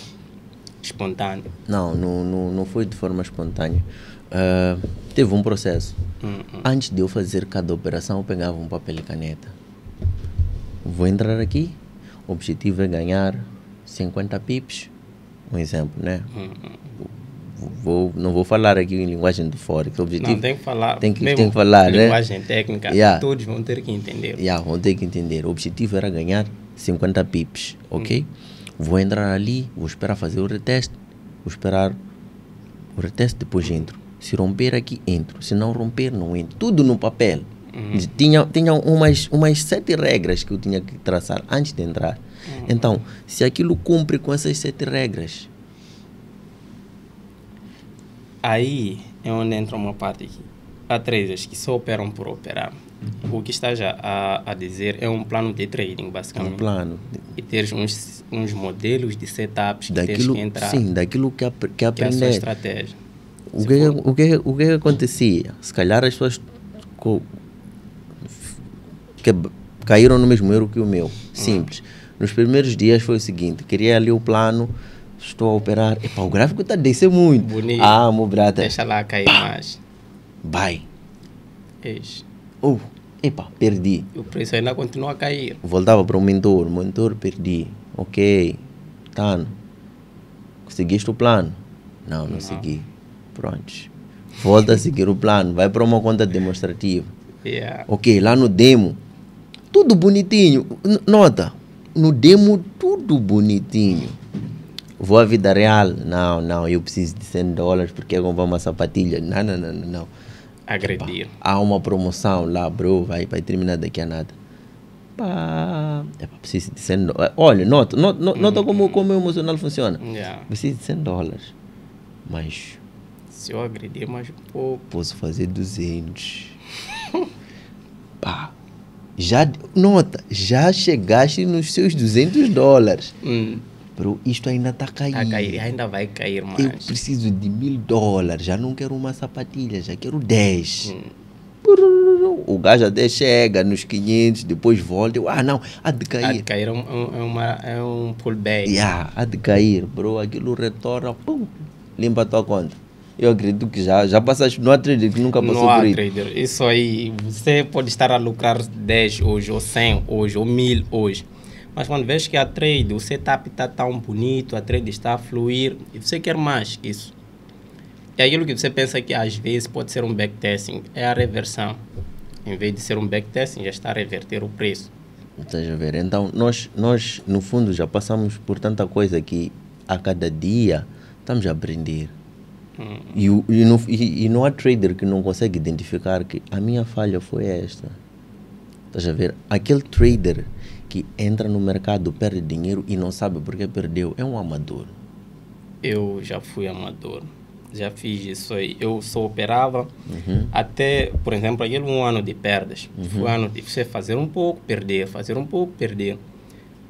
espontânea? Não foi de forma espontânea. Teve um processo. Antes de eu fazer cada operação, eu pegava um papel e caneta. Vou entrar aqui, o objetivo é ganhar 50 pips, um exemplo, né? Não vou falar aqui em linguagem de Forex. O objetivo não, tem que falar. Tem que falar, né? Linguagem técnica, todos vão ter que entender. Vão ter que entender. O objetivo era ganhar 50 pips, ok? Vou entrar ali, vou esperar fazer o reteste, vou esperar o reteste, depois entro. Se romper aqui, entro. Se não romper, não entro. Tudo no papel. Tinha umas 7 regras que eu tinha que traçar antes de entrar. Então, se aquilo cumpre com essas 7 regras... Aí é onde entra uma parte aqui. Há traders que só operam por operar. O que está já a dizer é um plano de trading, basicamente. Um plano. E ter uns modelos de setups que tens que entrar. Sim, daquilo que aprender. Que é a sua estratégia. O que acontecia? Se calhar as pessoas que caíram no mesmo erro que o meu. Simples. Nos primeiros dias foi o seguinte, queria ali o plano, estou a operar. O gráfico está a descer muito. Bonito. Meu brother. Deixa lá cair mais. Vai. Eixe. Perdi. O preço ainda continua a cair. Voltava para o mentor, perdi. Ok, tá. Seguiste o plano? Não segui. Pronto. Volta a seguir o plano, vai para uma conta demonstrativa. Ok, lá no demo, tudo bonitinho. Nota, no demo, tudo bonitinho. Vou à vida real? Não, eu preciso de $100 porque eu comprar uma sapatilha. Não. Agredir. Há uma promoção lá, bro, vai terminar daqui a nada. Preciso de $100. Olha, nota como o emocional funciona. Preciso de $100. Mas se eu agredir mais um pouco, posso fazer 200. Já chegaste nos seus $200. Bro, isto ainda está a cair. Ainda vai cair mais. Eu preciso de $1000. Já não quero uma sapatilha, já quero 10. O gajo até chega nos 500, depois volta. Não, há de cair. Há de cair é um pullback. Há de cair, bro. Aquilo retorna, pum, limpa a tua conta. Eu acredito que já passaste. Não há trader que nunca passou Não há por isso. trader. Isso aí, você pode estar a lucrar 10 hoje, ou 100 hoje, ou 1000 hoje. Mas quando vês que a trade, o setup está tão bonito, a trade está a fluir, e você quer mais que isso. É aquilo que você pensa que às vezes pode ser um backtesting, é a reversão. Em vez de ser um backtesting, já está a reverter o preço. Estás a ver? Então, nós, no fundo, já passamos por tanta coisa que a cada dia estamos a aprender. E não há trader que não consegue identificar que a minha falha foi esta. Estás a ver? Aquele trader que entra no mercado, perde dinheiro e não sabe porque perdeu, é um amador. Eu já fui amador. Já fiz isso aí. Eu só operava até, por exemplo, aquele 1 ano de perdas. Foi um ano de você fazer um pouco, perder, fazer um pouco, perder.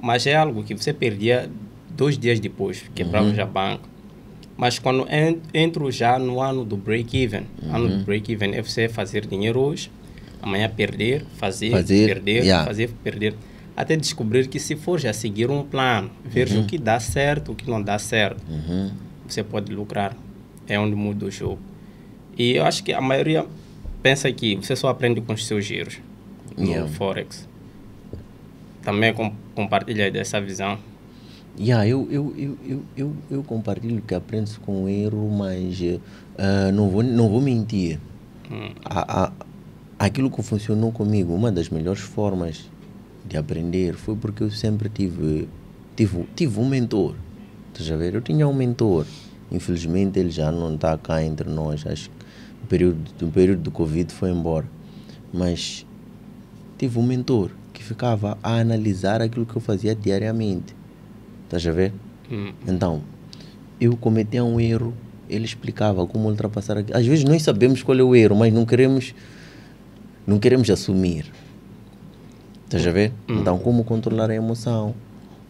Mas é algo que você perdia 2 dias depois, quebrava já a banca. Mas quando entro já no ano do break-even, ano do break-even é você fazer dinheiro hoje, amanhã perder, fazer perder, fazer, perder. Até descobrir que se for já seguir um plano, ver o que dá certo, o que não dá certo, você pode lucrar. É onde muda o jogo. E eu acho que a maioria pensa que você só aprende com os seus giros no Forex. Também compartilha dessa visão. Eu compartilho que aprende com erro, mas não vou mentir. Aquilo que funcionou comigo, uma das melhores formas de aprender foi porque eu sempre tive um mentor. Estás a ver? Eu tinha um mentor. Infelizmente ele já não está cá entre nós. Acho que no período do Covid foi embora. Mas tive um mentor que ficava a analisar aquilo que eu fazia diariamente. Estás a ver? Então, eu cometia um erro, ele explicava como ultrapassar aquilo. Às vezes nós sabemos qual é o erro, mas não queremos assumir. Estás a ver? Então, como controlar a emoção?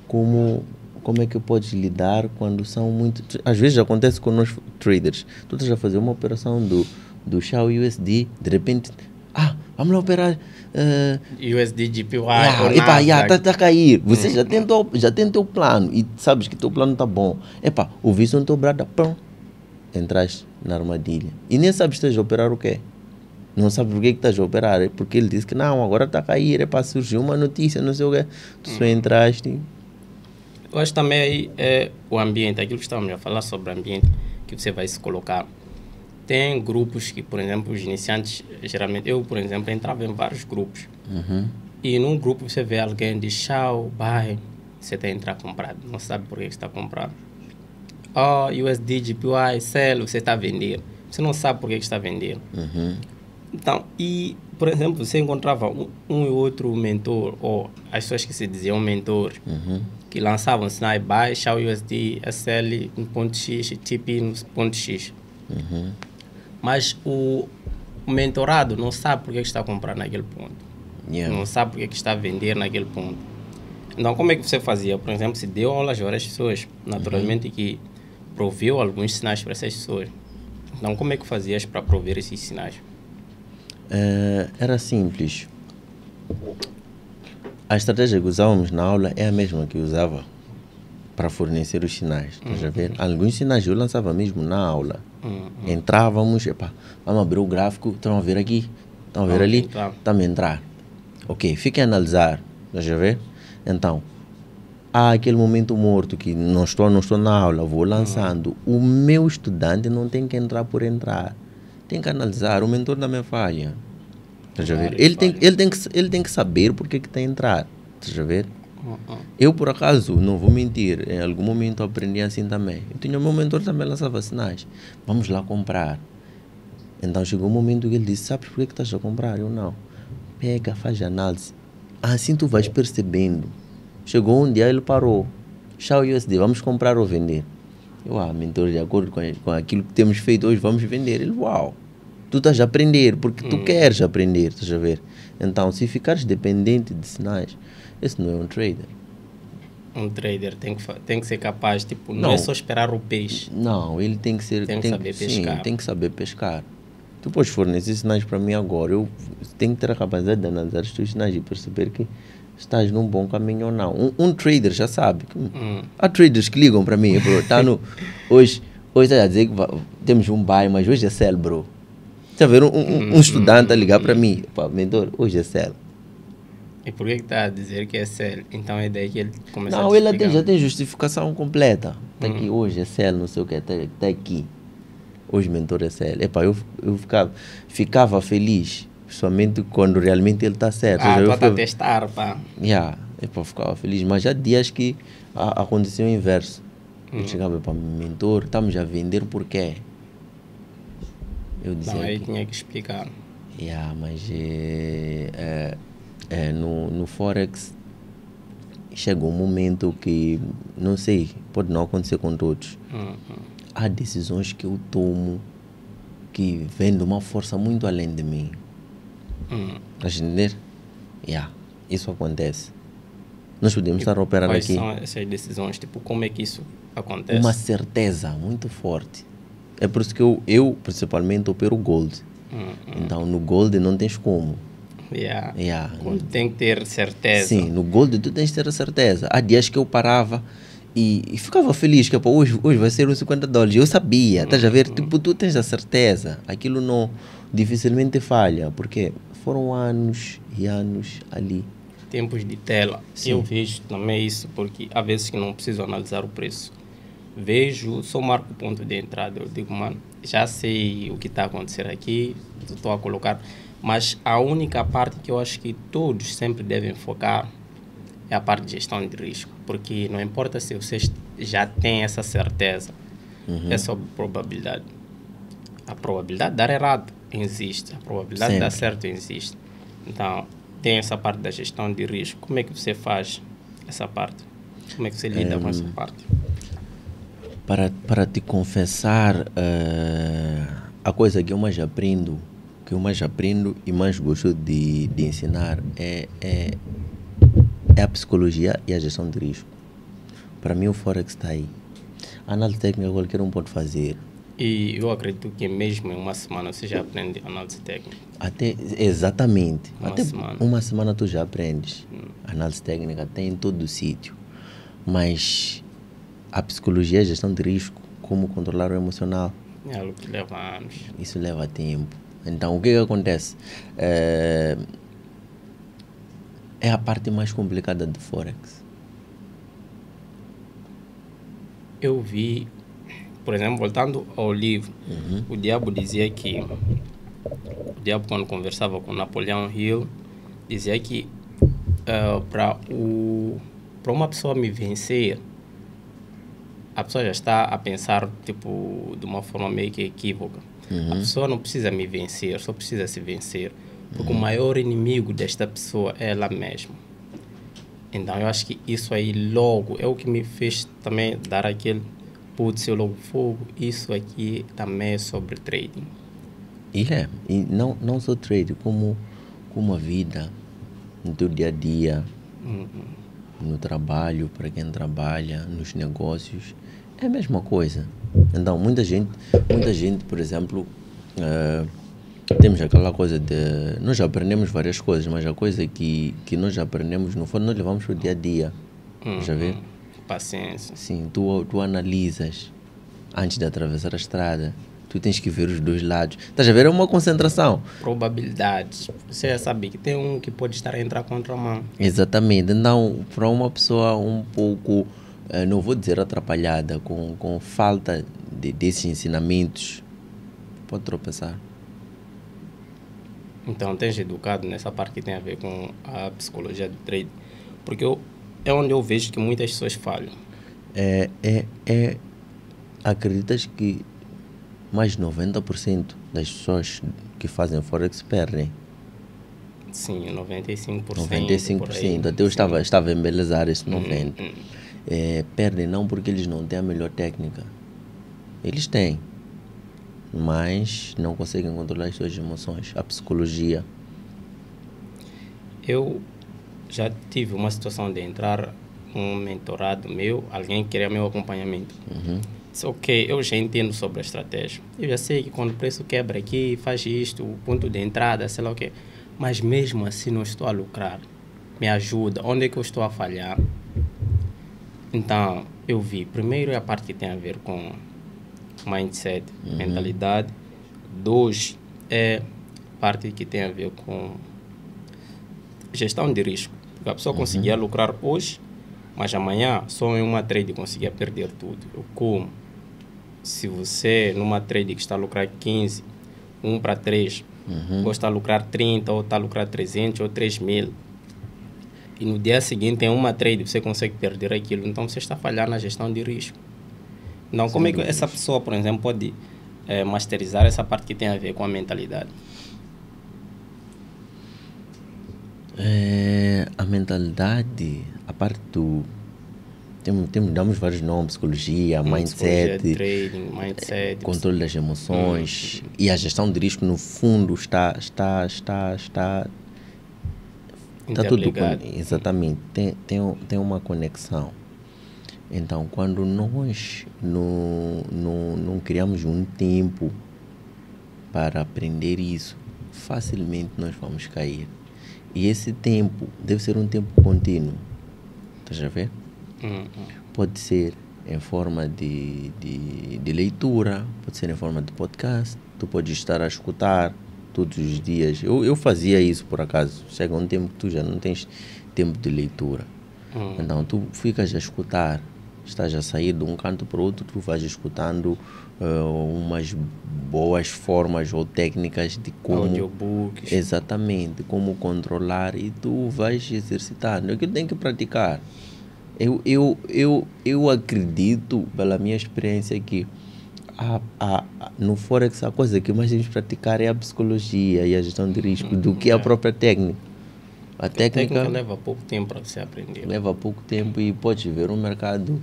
Como é que podes lidar quando são muito... Às vezes acontece com nós traders. Tu estás a fazer uma operação do Shao USD, de repente... vamos lá operar... USD, GPY, está a cair. Você já tem teu plano e sabes que teu plano está bom. O visto não está brada, pão. Entraste na armadilha. E nem sabes que estás a operar o quê? Não sabes por que estás a operar. É porque ele disse que não, agora está a cair. Surgiu uma notícia, não sei o quê. Tu só entraste... Eu acho também aí é o ambiente, aquilo que estávamos a falar sobre o ambiente que você vai se colocar. Tem grupos que, por exemplo, os iniciantes, geralmente, eu, por exemplo, entrava em vários grupos. E num grupo você vê alguém de Shao, buy, você está a entrar comprado, não sabe por que está comprado. USD, GPY, sell, você está a vender. Você não sabe por que está a vender. Então, e, por exemplo, você encontrava um e outro mentor, ou as pessoas que se diziam mentores, que lançavam sinal buy, Shao USD, SL no ponto X, TP no ponto X. Mas o mentorado não sabe por que está a comprar naquele ponto. Não sabe por que está a vender naquele ponto. Então, como é que você fazia? Por exemplo, se deu aulas a várias pessoas, naturalmente que proveu alguns sinais para essas pessoas. Então, como é que fazias para prover esses sinais? Era simples. A estratégia que usávamos na aula é a mesma que usava para fornecer os sinais. Estás a ver? Alguns sinais eu lançava mesmo na aula. Entrávamos, vamos abrir o gráfico, estão a ver aqui, estão a ver ali, estamos a entrar. Ok, fiquem a analisar. Estás a ver? Então, há aquele momento morto que não estou na aula, vou lançando. O meu estudante não tem que entrar por entrar. Tem que analisar. O mentor também falha. Estás a ver? Ele tem que saber porque que está a entrar. Estás a ver? Eu, por acaso, não vou mentir, em algum momento aprendi assim também. Eu tinha o meu mentor também lançava sinais. Vamos lá comprar. Então chegou um momento que ele disse, sabes por que estás a comprar? Eu não. Pega, faz análise. Assim tu vais percebendo. Chegou um dia, ele parou. Shao USD, vamos comprar ou vender? Eu, mentor, de acordo com aquilo que temos feito hoje, vamos vender. Ele, uau. Tu estás a aprender, porque tu queres aprender, estás a ver? Então, se ficares dependente de sinais, esse não é um trader. Um trader tem que ser capaz, não é só esperar o peixe. Não, ele tem que ser... Tem que saber pescar. Sim, tem que saber pescar. Tu podes fornecer sinais para mim agora. Eu tenho que ter a capacidade de analisar os teus sinais e perceber que estás num bom caminho ou não. Um trader já sabe. Há traders que ligam para mim, bro. Tá no, hoje está a dizer que temos um buy, mas hoje é sell, bro. Está a ver um estudante a ligar para mim. Pá, mentor, hoje é sell. E por que está a dizer que é sell? Então é daí que ele começa a Não, ele explicar. já tem justificação completa. Está aqui, hoje é sell, não sei o que, está aqui. Hoje mentor é sell. Epá, eu ficava feliz, principalmente quando realmente ele está certo. Tu está a testar, pá. Epá, ficava feliz, mas já dias que aconteceu o inverso. Eu chegava para o mentor, estamos a vender por quê? Eu dizia Então aí tinha que explicar. mas no Forex chega um momento que, não sei, pode não acontecer com todos. Há decisões que eu tomo que vêm de uma força muito além de mim. Estás a entender? Isso acontece. Nós podemos estar a operar Quais aqui. são essas decisões? Tipo, como é que isso acontece? Uma certeza muito forte. É por isso que eu principalmente opero Gold. Então no Gold não tens como. Gold tem que ter certeza. Sim, no Gold tu tens que ter a certeza. Há dias que eu parava e ficava feliz que hoje vai ser uns $50. Eu sabia, estás a ver? Tipo, tu tens a certeza. Aquilo não dificilmente falha, porque foram anos e anos ali. Tempos de tela. Sim. Eu vejo também isso, porque há vezes que não preciso analisar o preço. Vejo, só marco o ponto de entrada. Eu digo, mano, já sei o que está a acontecer aqui, estou a colocar. Mas a única parte que eu acho que todos sempre devem focar é a parte de gestão de risco. Porque não importa se vocês já têm essa certeza, é sobre probabilidade. A probabilidade de dar errado existe, a probabilidade de dar certo existe. Então, tem essa parte da gestão de risco. Como é que você faz essa parte? Como é que você lida com essa parte? Para te confessar, a coisa que eu mais aprendo e mais gosto de ensinar é a psicologia e a gestão de risco. Para mim o Forex está aí. A análise técnica qualquer um pode fazer. E eu acredito que mesmo em uma semana você já aprende análise técnica. Exatamente. Semana. Uma semana tu já aprendes. Análise técnica tem em todo o sítio. Mas a psicologia e a gestão de risco, como controlar o emocional, É algo que leva anos. isso leva tempo. Então, o que acontece? É a parte mais complicada do Forex. Eu vi, por exemplo, voltando ao livro, o diabo dizia que, o diabo quando conversava com Napoleão Hill, dizia que para uma pessoa me vencer, a pessoa já está a pensar tipo de uma forma meio que equívoca. A pessoa não precisa me vencer, só precisa se vencer. Porque o maior inimigo desta pessoa é ela mesma. Então eu acho que isso aí logo é o que me fez também dar aquele putz, eu logo fogo. Isso aqui também é sobre trading. E não só trading, como a vida, no teu dia a dia, no trabalho, para quem trabalha, nos negócios, é a mesma coisa. Então, muita gente, por exemplo, temos aquela coisa de... Nós já aprendemos várias coisas, mas a coisa que nós já aprendemos, no fundo, nós levamos para o dia a dia. Já vê? Paciência. Sim, tu analisas antes de atravessar a estrada. Tu tens que ver os dois lados. Estás a ver? É uma concentração. Probabilidades. Você já sabe que tem um que pode estar a entrar contra a mão. Exatamente. Então, para uma pessoa um pouco, não vou dizer atrapalhada, com falta desses ensinamentos, pode tropeçar. Então, tens educado nessa parte que tem a ver com a psicologia do trade. Porque é onde eu vejo que muitas pessoas falham. Acreditas que mais de 90% das pessoas que fazem Forex perdem? Sim, 95%. 95%. Até eu estava a embelezar esse 90%. Perdem não porque eles não têm a melhor técnica. Eles têm. Mas não conseguem controlar as suas emoções. A psicologia. Eu já tive uma situação de entrar um mentorado meu, alguém que queria meu acompanhamento. Disse, ok, eu já entendo sobre a estratégia. Eu já sei que quando o preço quebra aqui, faz isto, o ponto de entrada, sei lá o quê. Mas mesmo assim não estou a lucrar. Me ajuda. Onde é que eu estou a falhar? Então, eu vi. Primeiro é a parte que tem a ver com mindset, mentalidade. 2 é a parte que tem a ver com gestão de risco. Porque a pessoa conseguia lucrar hoje, mas amanhã, só em uma trade, conseguia perder tudo. Eu como? Se você, numa trade que está a lucrar 15, 1 para 3, ou está a lucrar 30, ou está a lucrar 300, ou 3 mil, e no dia seguinte, em uma trade, você consegue perder aquilo, então você está a falhar na gestão de risco. Então, como é que essa pessoa, por exemplo, pode masterizar essa parte que tem a ver com a mentalidade? A mentalidade, a parte do... damos vários nomes, psicologia, mindset, trading, mindset, controle das emoções, e a gestão de risco, no fundo, está tudo exatamente, tem uma conexão. Então, quando nós não criamos um tempo para aprender isso, facilmente nós vamos cair. E esse tempo deve ser um tempo contínuo. Estás a ver? Pode ser em forma de leitura, pode ser em forma de podcast. Tu podes estar a escutar todos os dias. Eu fazia isso, por acaso. Chega um tempo que tu já não tens tempo de leitura. Então, tu ficas a escutar. Estás a sair de um canto para o outro, tu vais escutando umas boas formas ou técnicas de como... audiobooks. Exatamente, como controlar, e tu vais exercitando. Aquilo tem que praticar. Eu acredito, pela minha experiência, que no Forex a coisa que mais temos que praticar é a psicologia e a gestão de risco do que a própria técnica. A técnica leva pouco tempo para você aprender. Leva pouco tempo e podes ver o mercado.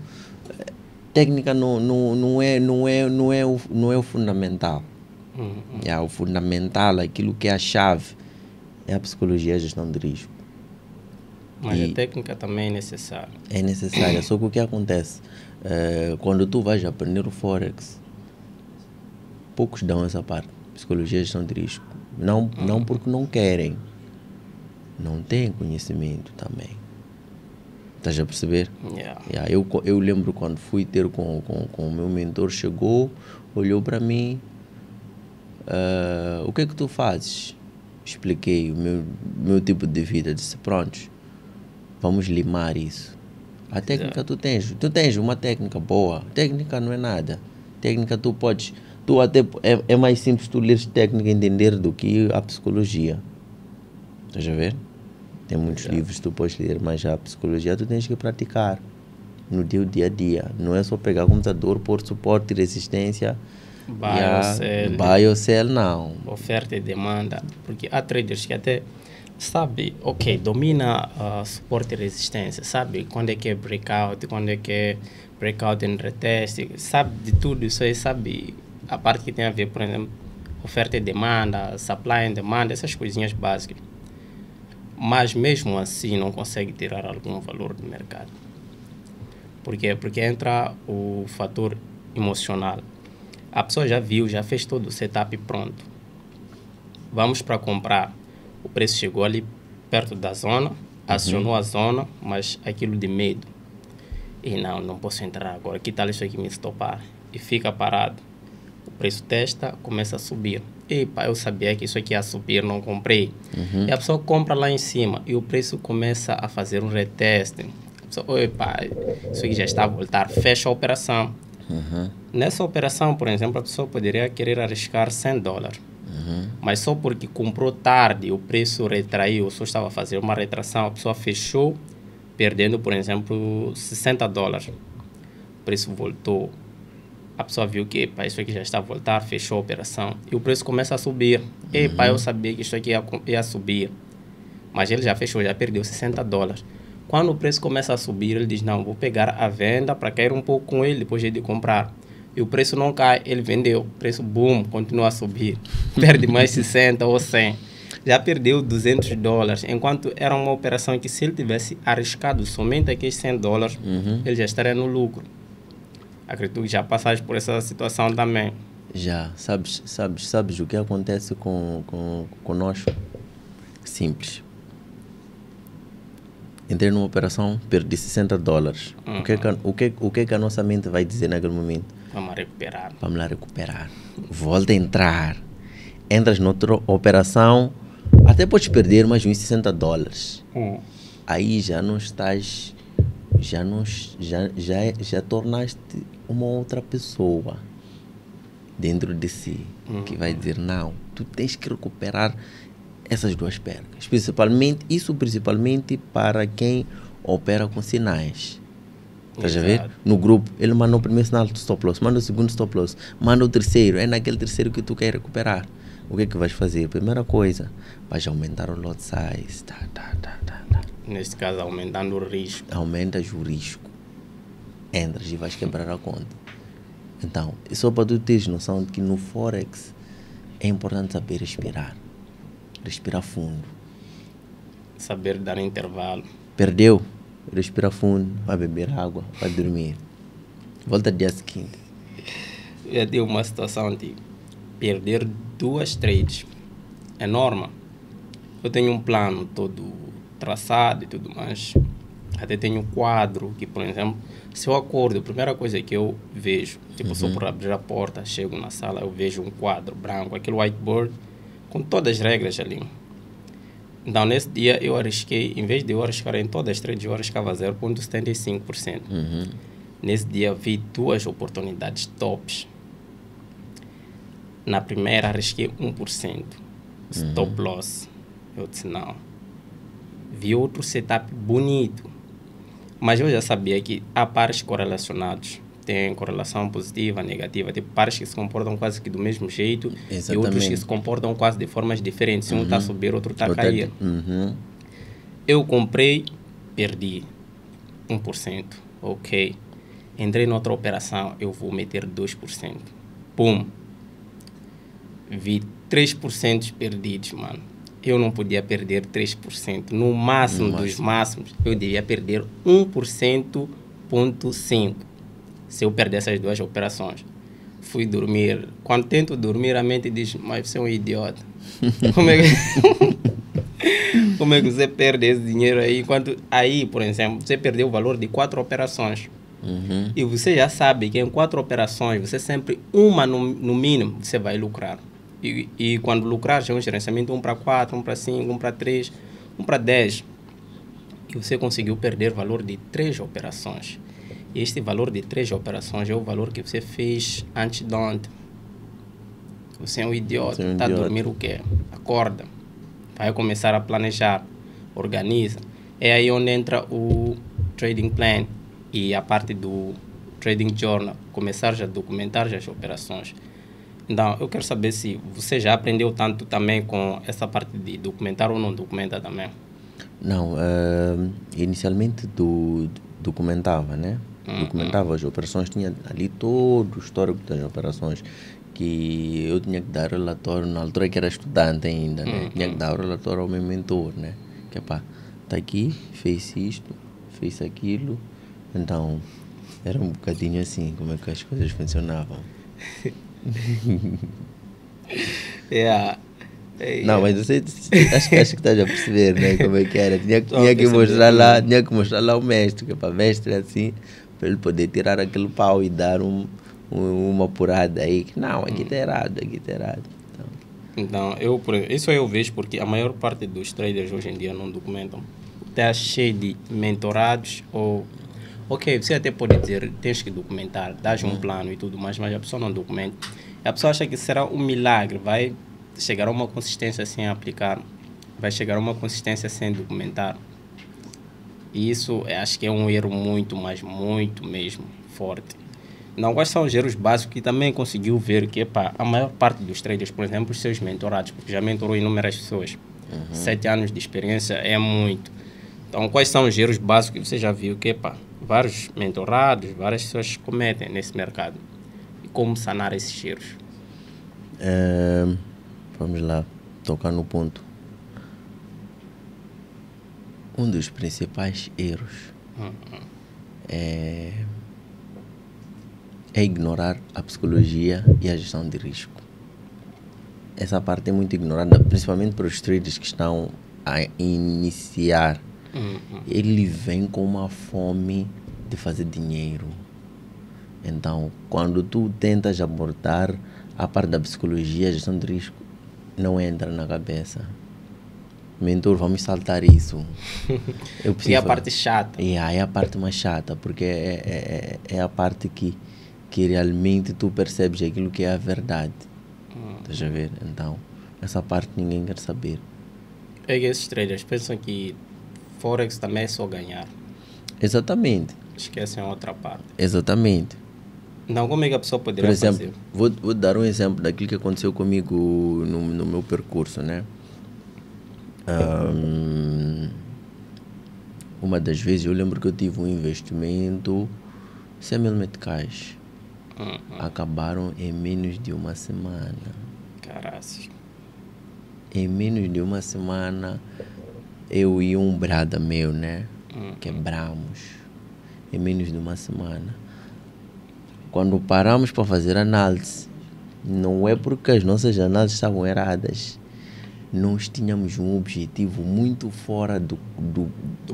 Técnica não é o fundamental. O fundamental, aquilo que é a chave, é a psicologia e a gestão de risco. Mas a técnica também é necessária. É necessária, só que o que acontece? Quando tu vais aprender o Forex, poucos dão essa parte, psicologia e gestão de risco. Não porque não querem, não têm conhecimento também. Estás a perceber? Eu lembro quando fui ter com o meu mentor, chegou, olhou para mim, o que é que tu fazes? Expliquei o meu tipo de vida, disse, pronto, vamos limar isso. A técnica tu tens uma técnica boa, técnica não é nada, técnica tu até é mais simples tu leres técnica e entender do que a psicologia. Estás a ver? Tem muitos livros que tu podes ler, mas a psicologia tu tens que praticar no teu dia a dia. Não é só pegar o computador, pôr suporte, resistência, Biocell, não. Oferta e demanda. Porque há traders que até sabe, domina suporte e resistência, sabe quando é que é breakout, quando é que é breakout and retest, sabe de tudo isso aí, sabe a parte que tem a ver, por exemplo, oferta e demanda, supply and demand, essas coisinhas básicas. Mas mesmo assim não consegue tirar algum valor do mercado. Por quê? Porque entra o fator emocional. A pessoa já viu, já fez todo o setup pronto. Vamos para comprar. O preço chegou ali perto da zona, acionou a zona, mas aquilo de medo. E não posso entrar agora, que tal isso aqui me estopar? E fica parado. O preço testa, começa a subir. Epa, eu sabia que isso aqui ia subir, não comprei. E a pessoa compra lá em cima e o preço começa a fazer um reteste. A pessoa, isso aqui já está a voltar, fecha a operação. Nessa operação, por exemplo, a pessoa poderia querer arriscar $100. Mas só porque comprou tarde, o preço retraiu, só estava a fazer uma retração, a pessoa fechou perdendo, por exemplo, $60. O preço voltou. A pessoa viu que isso aqui já está a voltar, fechou a operação. E o preço começa a subir. Eu sabia que isso aqui ia subir. Mas ele já fechou, já perdeu $60. Quando o preço começa a subir, ele diz, não, vou pegar a venda para cair um pouco com ele, depois de comprar. E o preço não cai, ele vendeu. O preço, boom, continua a subir. Perde mais 60 ou 100. já perdeu $200, enquanto era uma operação que se ele tivesse arriscado somente aqueles $100, ele já estaria no lucro. Acredito que já passaste por essa situação também. Já, sabes o que acontece conosco? Simples. Entrei numa operação, perdi $60. O que a nossa mente vai dizer naquele momento? Vamos recuperar. Vamos lá recuperar. Volta a entrar. Entras noutra operação, até podes perder mais uns $60. Aí já não estás, já tornaste uma outra pessoa dentro de si, que vai dizer, não, tu tens que recuperar essas duas percas. Principalmente para quem opera com sinais. Estás a ver? No grupo, ele manda o primeiro sinal do stop loss, manda o segundo stop loss, manda o terceiro, é naquele terceiro que tu quer recuperar. O que é que vais fazer? Primeira coisa, vais aumentar o lot size. Neste caso, aumentando o risco. Aumentas o risco. Entras e vais quebrar a conta. Então, só para tu teres noção de que no Forex é importante saber respirar. Respirar fundo. Saber dar intervalo. Perdeu? Respira fundo, vai beber água, vai dormir. Volta dia seguinte. Eu já tive uma situação de perder 2 trades. É normal. Eu tenho um plano todo traçado e tudo mais. Até tenho um quadro que, por exemplo, se eu acordo, a primeira coisa que eu vejo, tipo, só por abrir a porta, chego na sala, eu vejo um quadro branco, aquele whiteboard, com todas as regras ali. Então, nesse dia, eu arrisquei, em vez de eu arriscar em todas as trades, eu arriscava 0,75%. Nesse dia, vi 2 oportunidades tops. Na primeira, arrisquei 1%. Stop loss. Eu disse, não. Vi outro setup bonito. Mas eu já sabia que há pares correlacionados. Tem correlação positiva, negativa. Tem pares que se comportam quase que do mesmo jeito. Exatamente. E outros que se comportam quase de formas diferentes. Um está a subir, outro está a cair. Eu comprei, perdi 1%. Ok. Entrei noutra operação, eu vou meter 2%. Pum. Vi 3% perdidos, mano. Eu não podia perder 3%. No máximo dos máximos, eu devia perder 1,5%. Se eu perder essas 2 operações. Fui dormir. Quando tento dormir, a mente diz, mas você é um idiota. Como é que você perde esse dinheiro aí? Enquanto aí, por exemplo, você perdeu o valor de 4 operações. E você já sabe que em 4 operações, você sempre, uma no mínimo, você vai lucrar. E quando lucrar, já é um gerenciamento 1 para 4, 1 para 5, 1 para 3, 1 para 10. E você conseguiu perder o valor de 3 operações. E este valor de 3 operações é o valor que você fez antes de ontem. Você é um idiota. Está a dormir o quê? Acorda. Vai começar a planejar. Organiza. É aí onde entra o trading plan e a parte do trading journal. Começar já a documentar as operações. Então, eu quero saber se você já aprendeu tanto também com essa parte de documentar ou não documenta também. Não, inicialmente documentava, né? Documentava as operações, tinha ali todo o histórico das operações, que eu tinha que dar relatório, na altura que era estudante ainda, né? Tinha que dar o relatório ao meu mentor, né? Que pá, tá aqui, fez isto, fez aquilo. Então, era um bocadinho assim, como é que as coisas funcionavam. Não, mas você acho que estás a perceber, né, como é que era. Tinha que mostrar lá, o mestre, que para mestre assim, para ele poder tirar aquele pau e dar uma apurada aí, que não, aqui está errado, aqui está errado. Então, isso eu vejo porque a maior parte dos traders hoje em dia não documentam. Está cheio de mentorados ou... Ok, você até pode dizer, tens que documentar, dás um plano e tudo mais, mas a pessoa não documenta. A pessoa acha que será um milagre, vai chegar a uma consistência sem aplicar, vai chegar a uma consistência sem documentar. E isso acho que é um erro muito, mas muito mesmo forte. Não, quais são os erros básicos que também conseguiu ver que a maior parte dos traders, por exemplo, os seus mentorados, porque já mentorou inúmeras pessoas, 7 anos de experiência é muito. Então, quais são os erros básicos que você já viu que vários mentorados, várias pessoas cometem nesse mercado? E como sanar esses erros? Vamos lá, tocar no ponto. um dos principais erros é ignorar a psicologia e a gestão de risco. Essa parte é muito ignorada, principalmente para os traders que estão a iniciar. Ele vem com uma fome de fazer dinheiro. Então, quando tu tentas abordar a parte da psicologia, a gestão de risco, não entra na cabeça. Mentor, vamos saltar isso. E a parte chata. É a parte mais chata, porque é a parte que realmente tu percebes aquilo que é a verdade. Estás a ver? Então, essa parte ninguém quer saber. É que esses traders pensam que Forex também é só ganhar. Exatamente. Esquecem a outra parte. Exatamente. Então, como é que a pessoa poderia Por exemplo, fazer? vou dar um exemplo daquilo que aconteceu comigo no meu percurso, né? Uma das vezes eu lembro que eu tive um investimento 100 mil meticais. Acabaram em menos de uma semana. Caraças. Em menos de uma semana, eu e um brada meu, né? Quebramos. Em menos de uma semana. Quando paramos para fazer análise, não é porque as nossas análises estavam erradas. Nós tínhamos um objetivo muito fora da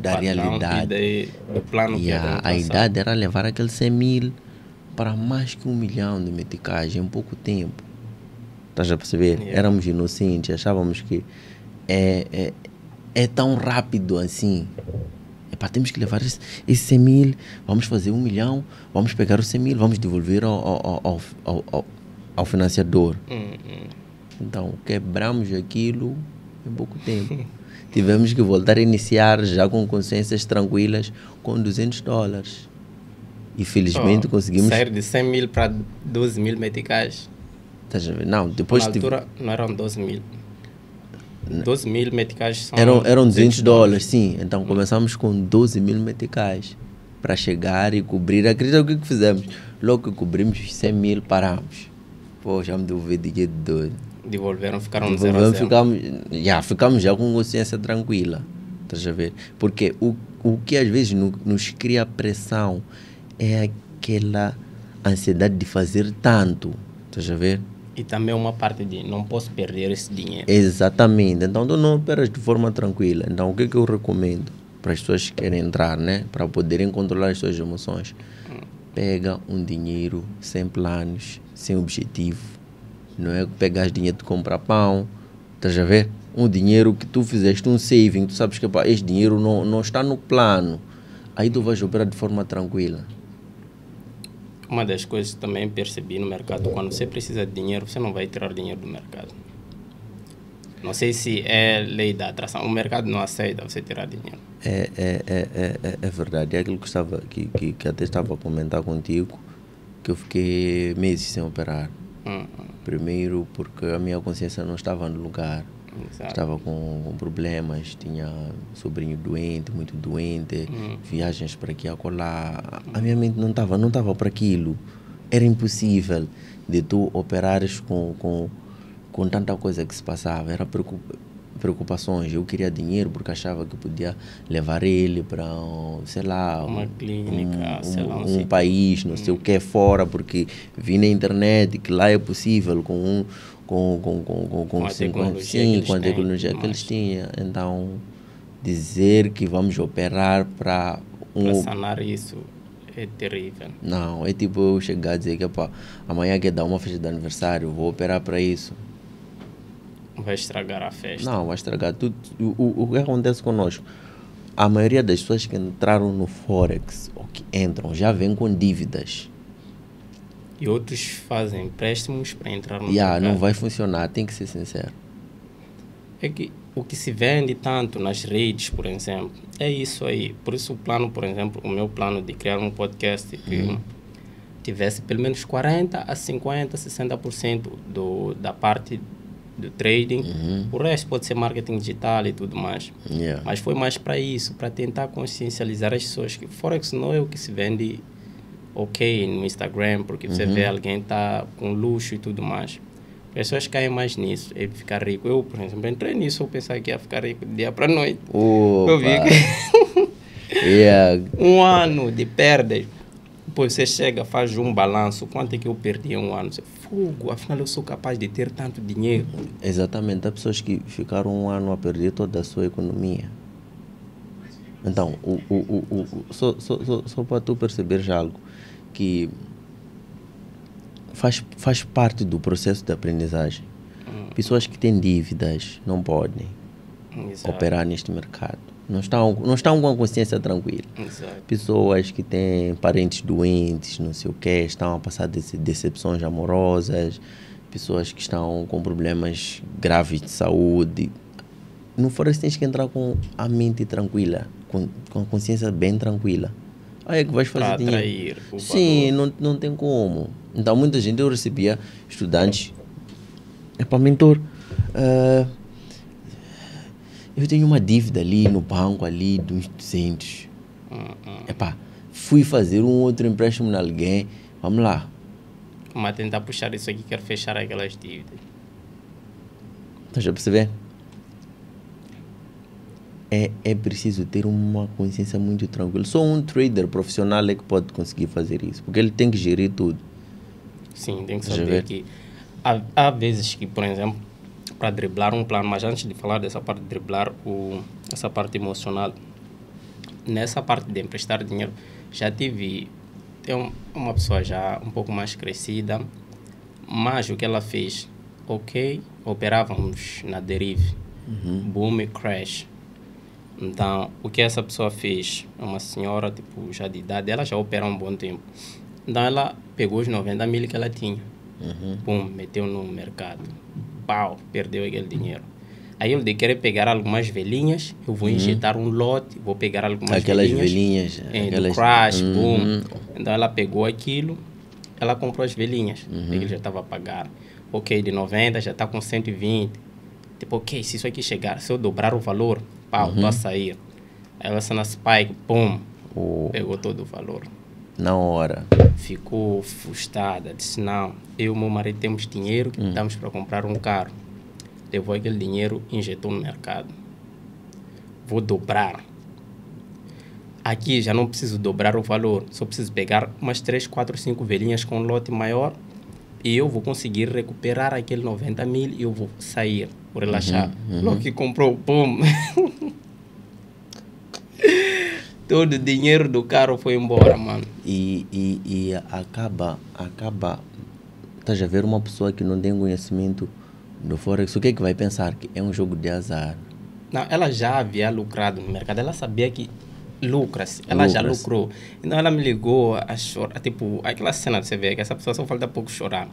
padrão realidade. Do plano que era A idade era levar aquele 100 mil para mais que 1 milhão de meticais em pouco tempo. Estás a perceber? Éramos inocentes, achávamos que é tão rápido assim. Temos que levar esse 100 mil, vamos fazer 1 milhão, vamos pegar os 100 mil, vamos devolver ao financiador. Então, quebramos aquilo em pouco tempo. Tivemos que voltar a iniciar já com consciências tranquilas com $200. E felizmente conseguimos... Sair de 100 mil para 12 mil meticais. Não, depois... Na altura não eram 12 mil. 12 mil meticais são... Eram $200, sim. Então começamos com 12 mil meticais para chegar e cobrir. Acredita o que fizemos? Logo que cobrimos 100 mil, paramos. Pô, já me devolvi dinheiro de doido. Ficaram no 0 a 0. Ficamos já com consciência tranquila. Estás a ver? Porque o que às vezes nos cria pressão é aquela ansiedade de fazer tanto. Estás a ver? E também uma parte de não posso perder esse dinheiro. Exatamente. Então tu não operas de forma tranquila. Então o que eu recomendo para as pessoas que querem entrar, né? Para poderem controlar as suas emoções? Pega um dinheiro sem planos, sem objetivo. Não é pegar dinheiro de comprar pão. Estás a ver? Um dinheiro que tu fizeste um saving, tu sabes que este dinheiro não está no plano. Aí tu vais operar de forma tranquila. Uma das coisas que também percebi no mercado, quando você precisa de dinheiro, você não vai tirar dinheiro do mercado. Não sei se é lei da atração. O mercado não aceita você tirar dinheiro. É verdade. É aquilo que até estava a comentar contigo, que eu fiquei meses sem operar. Primeiro porque a minha consciência não estava no lugar. Exato. Estava com problemas, tinha sobrinho doente, muito doente, viagens para aqui e acolá. A minha mente não estava para aquilo. Era impossível de tu operares com tanta coisa que se passava. Era preocupações. Eu queria dinheiro porque achava que podia levar ele para, sei lá, uma clínica, um país, não sei o que, fora, porque vi na internet que lá é possível com a tecnologia que eles tinham. Então, dizer que vamos operar para sanar isso é terrível. Não, é tipo eu chegar a dizer que amanhã quer dar uma festa de aniversário, vou operar para isso. Vai estragar a festa. Não, vai estragar tudo. O que acontece conosco? A maioria das pessoas que entraram no Forex, ou que entram, já vêm com dívidas. E outros fazem empréstimos para entrar no mercado. Não vai funcionar, tem que ser sincero. É que o que se vende tanto nas redes, por exemplo, é isso aí. Por isso o plano, por exemplo, o meu plano de criar um podcast que tivesse pelo menos 40% a 50%, 60% da parte do trading. O resto pode ser marketing digital e tudo mais. Mas foi mais para isso, para tentar consciencializar as pessoas que Forex não é o que se vende no Instagram, porque você vê alguém tá com luxo e tudo mais. Pessoas caem mais nisso, é ficar rico. Eu, por exemplo, entrei nisso, eu pensava que ia ficar rico de dia para noite. Eu vi que Yeah. um ano de perdas, depois você chega, faz um balanço, quanto é que eu perdi em um ano? Você, fogo, afinal eu sou capaz de ter tanto dinheiro. Exatamente, há pessoas que ficaram um ano a perder toda a sua economia. Então, só para tu perceberes algo, que faz parte do processo de aprendizagem. Pessoas que têm dívidas não podem Exato. operar neste mercado. Não estão com a consciência tranquila. Exato. Pessoas que têm parentes doentes, não sei o quê, estão a passar decepções amorosas, pessoas que estão com problemas graves de saúde. No Forex tens que entrar com a mente tranquila, com a consciência bem tranquila. Aí é que vais fazer Para dinheiro. atrair o Sim, valor. não tem como. Então, muita gente, eu recebia estudantes, para mentor, eu tenho uma dívida ali no banco, ali, de uns 200. Fui fazer um outro empréstimo de alguém, vamos lá. Mas tentar puxar isso aqui, quero fechar aquelas dívidas. Estás a perceber? É preciso ter uma consciência muito tranquila. Só um trader profissional é que pode conseguir fazer isso, porque ele tem que gerir tudo. Sim, tem que Deixa eu saber ver. que há vezes que, por exemplo, para driblar um plano, mas antes de falar dessa parte de driblar essa parte emocional, nessa parte de emprestar dinheiro, já tive uma pessoa já um pouco mais crescida, mas o que ela fez, ok, operávamos na derive, boom e crash. Então, o que essa pessoa fez, é uma senhora tipo, já de idade, ela já opera há um bom tempo. Então, ela pegou os 90 mil que ela tinha, pum, meteu no mercado, pau, perdeu aquele dinheiro. Aí eu de querer pegar algumas velhinhas, eu vou injetar um lote, vou pegar algumas Aquelas velhinhas, velhinhas, do crash, boom. Então, ela pegou aquilo, ela comprou as velhinhas, que ele já estava a pagar. Ok, de 90 já está com 120. Tipo, ok, se isso aqui chegar, se eu dobrar o valor, pau, estou a sair. Aí ela na Spike, pum, pegou todo o valor. Na hora. Ficou frustrada, disse, não, eu e meu marido temos dinheiro que damos para comprar um carro. Levou aquele dinheiro e injetou no mercado. Vou dobrar. Aqui já não preciso dobrar o valor, só preciso pegar umas 3, 4, 5 velhinhas com um lote maior e eu vou conseguir recuperar aquele 90 mil e eu vou sair, vou relaxar. Logo que comprou, pum! Todo o dinheiro do carro foi embora, mano. E acaba. Estás a ver uma pessoa que não tem conhecimento do Forex, o que é que vai pensar? Que é um jogo de azar. Não, ela já havia lucrado no mercado, ela sabia que lucra-se, ela já lucrou. Então ela me ligou a chorar, tipo, aquela cena de você ver que essa pessoa só falta pouco chorar.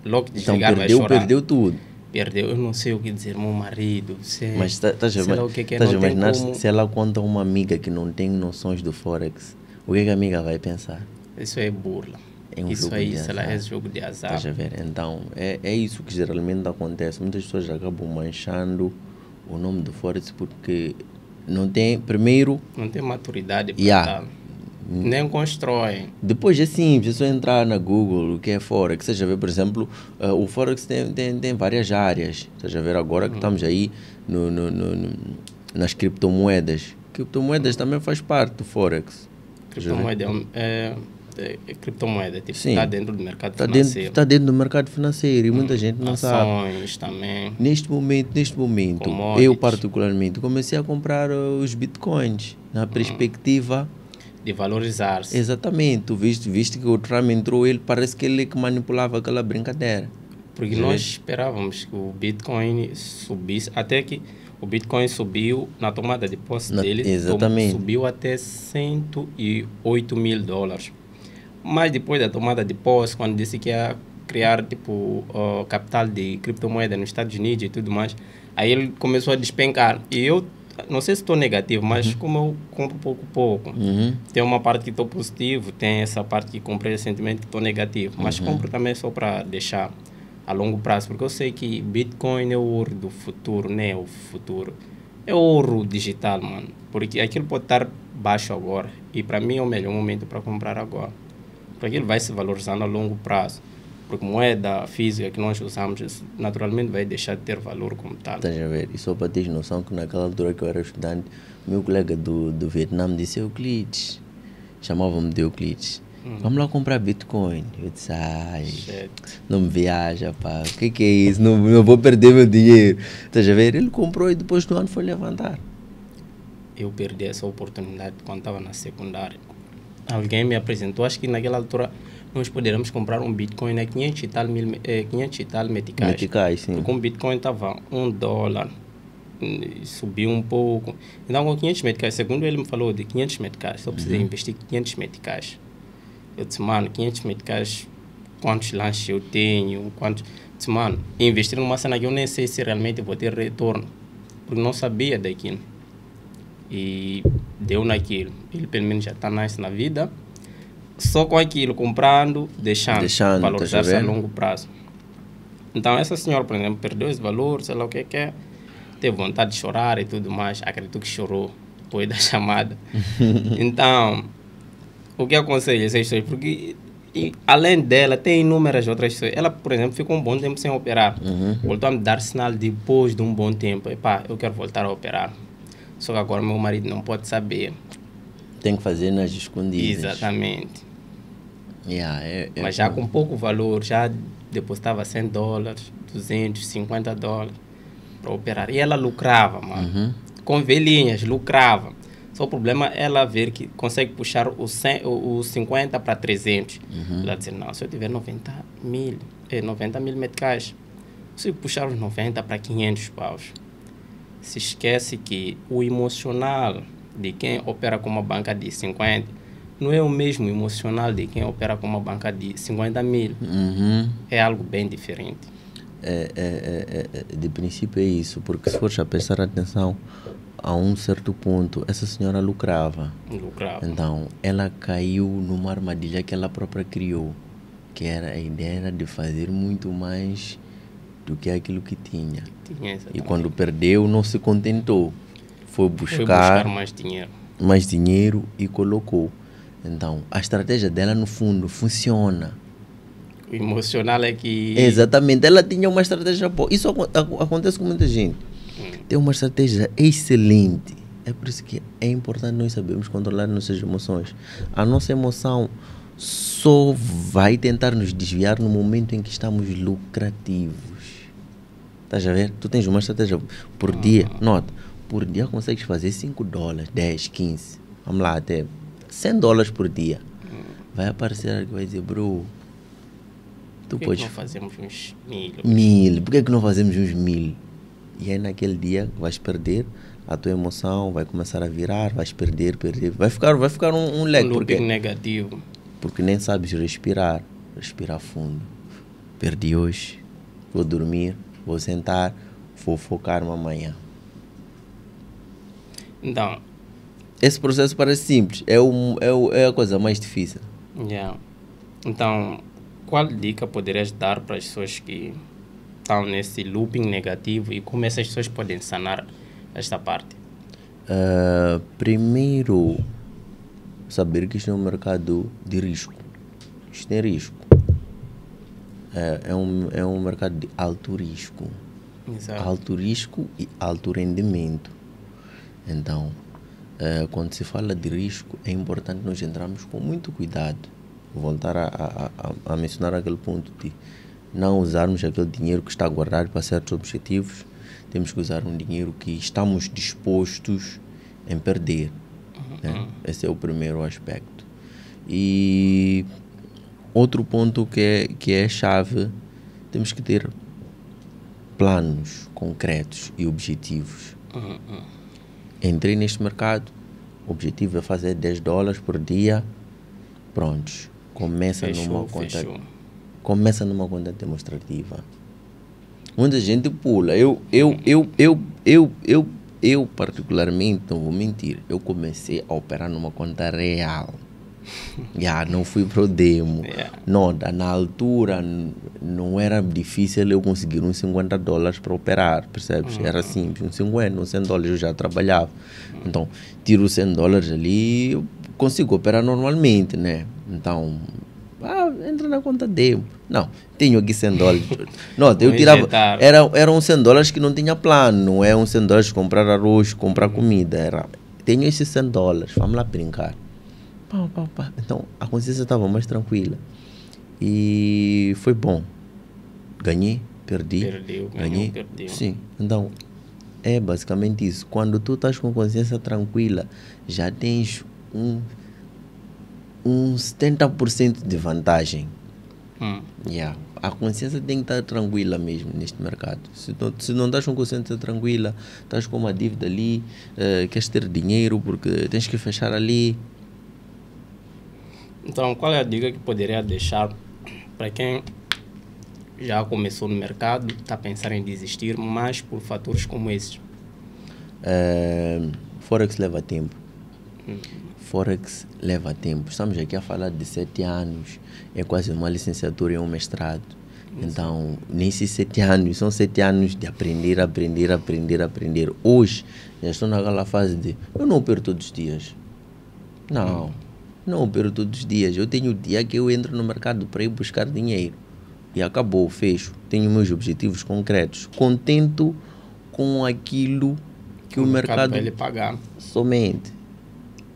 Logo que Então desligar vai chorar. perdeu tudo. Perdeu, eu não sei o que dizer, meu marido, sei, Mas estás a sei lá o que é, estás a não tem imaginar como. se ela conta a uma amiga que não tem noções do Forex, o que é que a amiga vai pensar? Isso é burla. É um Isso jogo aí, de sei lá, azar. é jogo de azar. Estás a ver? Então, é isso que geralmente acontece. Muitas pessoas acabam manchando o nome do Forex porque não tem, primeiro, Não tem maturidade para Yeah. tal. Nem constroem. depois é simples, é só entrar na Google o que é Forex. Você já vê, por exemplo, o Forex tem várias áreas. Você já vê agora que estamos aí nas criptomoedas. Criptomoedas também faz parte do Forex. Criptomoeda é criptomoeda, tipo, Sim. está dentro do mercado Está financeiro. dentro do mercado financeiro e muita gente não sabe. Ações também. Neste momento, Commodities. eu particularmente comecei a comprar os bitcoins na perspectiva. De valorizar-se. Exatamente, tu viste que o Trump entrou, ele parece que ele que manipulava aquela brincadeira. Porque nós esperávamos que o Bitcoin subisse, até que o Bitcoin subiu na tomada de posse dele, exatamente. subiu até 108 mil dólares. Mas depois da tomada de posse, quando disse que ia criar tipo capital de criptomoeda nos Estados Unidos e tudo mais, aí ele começou a despencar. E eu não sei se estou negativo, mas como eu compro pouco, tem uma parte que estou positivo, tem essa parte que comprei recentemente que estou negativo, mas compro também só para deixar a longo prazo, porque eu sei que Bitcoin é o ouro do futuro, né? O futuro é o ouro digital, mano, porque aquilo pode estar baixo agora e para mim é o melhor momento para comprar agora, porque ele vai se valorizando a longo prazo. Porque moeda física que nós usamos, isso naturalmente vai deixar de ter valor como tal. Estás a ver? E só para teres noção que naquela altura que eu era estudante, o meu colega do Vietnã me disse: Euclides, chamava-me de Euclides, vamos lá comprar Bitcoin. Eu disse: ai, não me viaja, pá, o que é isso? Não vou perder meu dinheiro. Estás a ver? Ele comprou e depois do ano foi levantar. Eu perdi essa oportunidade quando estava na secundária. Alguém me apresentou, acho que naquela altura nós poderíamos comprar um Bitcoin a 500 e tal meticais. Meticais, sim. Porque um Bitcoin estava $1, subiu um pouco. Então com 500 meticais, segundo ele me falou de 500 meticais, só precisei investir 500 meticais. Eu disse: mano, 500 meticais, quantos lanches eu tenho? Disse: mano, investir numa cena que eu nem sei se realmente vou ter retorno, porque não sabia daquilo. E deu naquilo. Ele pelo menos já está nice na vida. Só com aquilo, comprando, deixando valorizar-se a longo prazo. Então essa senhora, por exemplo, perdeu esse valor, sei lá o que é, teve vontade de chorar e tudo mais. Acredito que chorou depois da chamada. Então, o que aconselho essas pessoas? Porque além dela, tem inúmeras outras pessoas. Ela, por exemplo, ficou um bom tempo sem operar. Voltou a me dar sinal depois de um bom tempo. Epá, eu quero voltar a operar. Só que agora meu marido não pode saber. Tem que fazer nas escondidas. Exatamente. Mas já com pouco valor, já depositava $100, $200, $50 para operar. E ela lucrava, mano. Com velhinhas, lucrava. Só o problema é ela ver que consegue puxar os 50 para 300. Ela diz: não, se eu tiver 90 mil meticais, consigo puxar os 90 para 500 paus. Se esquece que o emocional de quem opera com uma banca de 50 não é o mesmo emocional de quem opera com uma banca de 50 mil. É algo bem diferente. De princípio é isso, porque se fores a prestar atenção, a um certo ponto, essa senhora lucrava. Então, ela caiu numa armadilha que ela própria criou, que era a ideia de fazer muito mais do que aquilo que tinha. E quando perdeu, não se contentou. Foi buscar mais dinheiro e colocou. Então, a estratégia dela, no fundo, funciona. O emocional é que... Exatamente. Ela tinha uma estratégia boa. Isso acontece com muita gente. Tem uma estratégia excelente. É por isso que é importante nós sabermos controlar nossas emoções. A nossa emoção só vai tentar nos desviar no momento em que estamos lucrativos. Estás a ver? Tu tens uma estratégia por dia. Nota, por dia consegues fazer $5, 10, 15. Vamos lá, até $100 por dia. Vai aparecer alguém que vai dizer: bro, tu por que não fazemos uns 1000? Por que não fazemos uns 1000? E aí naquele dia vais perder, a tua emoção vai começar a virar, vais perder. Vai ficar um lag. Looping negativo. Porque nem sabes respirar fundo. Perdi hoje, vou dormir, vou sentar, vou focar-me amanhã. Então, esse processo parece simples, é a coisa mais difícil. Então, qual dica poderias dar para as pessoas que estão nesse looping negativo e como essas pessoas podem sanar esta parte? Primeiro, saber que isto é um mercado de risco. Isto tem risco. É um mercado de alto risco. Exato. Alto risco e alto rendimento. Então, quando se fala de risco, é importante nós entrarmos com muito cuidado. Vou voltar a mencionar aquele ponto de não usarmos aquele dinheiro que está guardado para certos objetivos. Temos que usar um dinheiro que estamos dispostos em perder. Né? Esse é o primeiro aspecto. E outro ponto que é chave, temos que ter planos concretos e objetivos. Entrei neste mercado, o objetivo é fazer $10 por dia. Prontos. Começa numa conta demonstrativa. Muita gente pula. Eu particularmente, não vou mentir, eu comecei a operar numa conta real. Não fui pro demo. Nota, na altura não era difícil eu conseguir uns $50 para operar, percebes? Era simples, uns 50, uns $100 eu já trabalhava. Então, tiro os $100 ali, eu consigo operar normalmente, né? Então, Entra na conta demo. Não, tenho aqui $100. Não, eu Vou tirava. injetar. Eram $100 que não tinha plano. Não é $100 de comprar arroz, comprar comida. Tenho esses $100. Vamos lá brincar. Pá. Então a consciência estava mais tranquila. E foi bom. Ganhei, perdi. Ganhou, perdeu. Sim, então é basicamente isso. Quando tu estás com consciência tranquila, já tens um 70% de vantagem. Yeah. A consciência tem que estar tranquila mesmo neste mercado. Se não estás com consciência tranquila, estás com uma dívida ali, queres ter dinheiro porque tens que fechar ali. Então, qual é a dica que poderia deixar para quem já começou no mercado, está a pensar em desistir, mas por fatores como esses? Forex leva tempo. Forex leva tempo. Estamos aqui a falar de 7 anos. É quase uma licenciatura e um mestrado. Então, nesses 7 anos, são 7 anos de aprender. Hoje, já estou naquela fase de, eu não opero todos os dias. Não opero todos os dias. Eu tenho o dia que eu entro no mercado para ir buscar dinheiro. E acabou, fecho. Tenho meus objetivos concretos. Contento com aquilo que o mercado vai lhe pagar. Somente.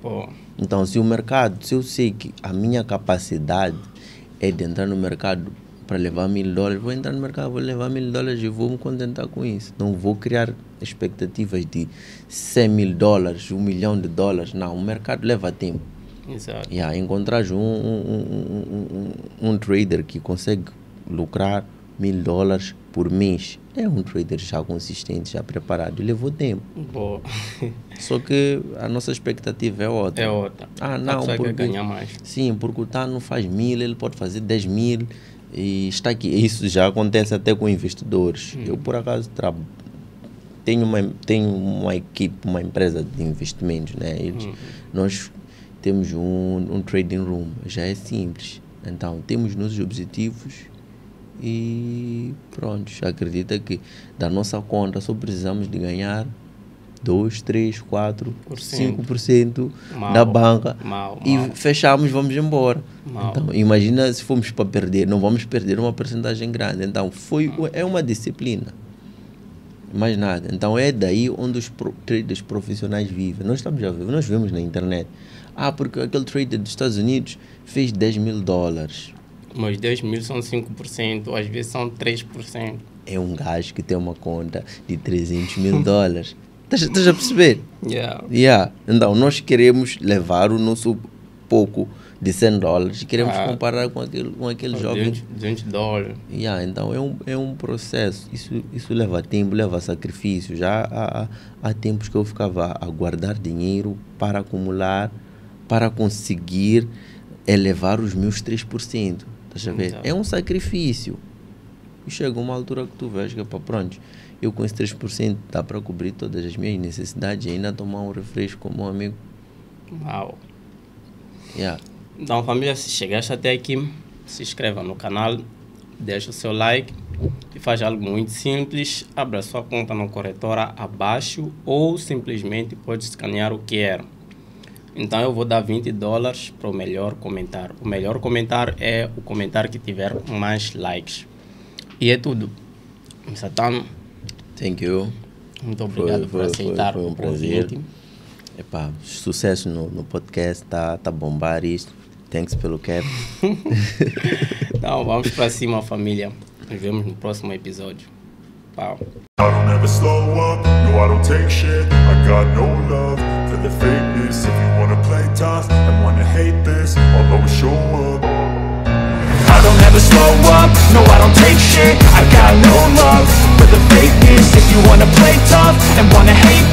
Pô. Então, se eu sei que a minha capacidade é de entrar no mercado para levar $1.000, vou entrar no mercado, vou levar $1.000 e vou me contentar com isso. Não vou criar expectativas de $100.000, $1 milhão. Não, o mercado leva tempo. Exato. Encontrar um trader que consegue lucrar $1.000 por mês é um trader já consistente, já preparado. Levou tempo. Boa. Só que a nossa expectativa é outra. Não, porque quer ganhar mais. Sim, porque o Tano faz 1.000, ele pode fazer 10.000 e está aqui. Isso já acontece até com investidores. Eu, por acaso, tenho uma equipe, uma empresa de investimentos, né? Nós temos um trading room, já é simples. Então, temos nossos objetivos e pronto, acredita que da nossa conta só precisamos de ganhar 2, 3, 4, 5% da banca e fechamos, vamos embora. Então, imagina se formos para perder, não vamos perder uma porcentagem grande. Então, é uma disciplina, mais nada. Então, é daí onde os traders profissionais vivem. Nós estamos a ver, nós vemos na internet, porque aquele trader dos Estados Unidos fez $10.000. Mas 10.000 são 5%, às vezes são 3%. É um gajo que tem uma conta de $300.000. Estás a perceber? Então, nós queremos levar o nosso pouco de $100 e queremos comparar com aquele jovem. $200. Então, é um processo. Isso leva tempo, leva sacrifício. Já há tempos que eu ficava a guardar dinheiro para acumular, para conseguir elevar os meus 3%. Estás a ver? É um sacrifício. E chega uma altura que tu vês que, pronto, eu com esse 3% dá para cobrir todas as minhas necessidades e ainda tomar um refresco como um amigo. Então, família, se chegaste até aqui, se inscreva no canal, deixa o seu like e faz algo muito simples. Abra sua conta na corretora abaixo ou simplesmente pode escanear o QR. Então eu vou dar $20 para o melhor comentário. O melhor comentário é o comentário que tiver mais likes. E é tudo. Satano. Thank you. Muito obrigado por aceitar. Foi um prazer. Sucesso no podcast. Tá bombar isto. Thanks pelo cap. Então vamos para cima, família. Nos vemos no próximo episódio. Pau. I don't ever slow up, no I don't take shit. I got no love for the fakeness. If you wanna play tough and wanna hate this, I'll always show up. I don't ever slow up, no I don't take shit. I got no love for the fakeness. If you wanna play tough and wanna hate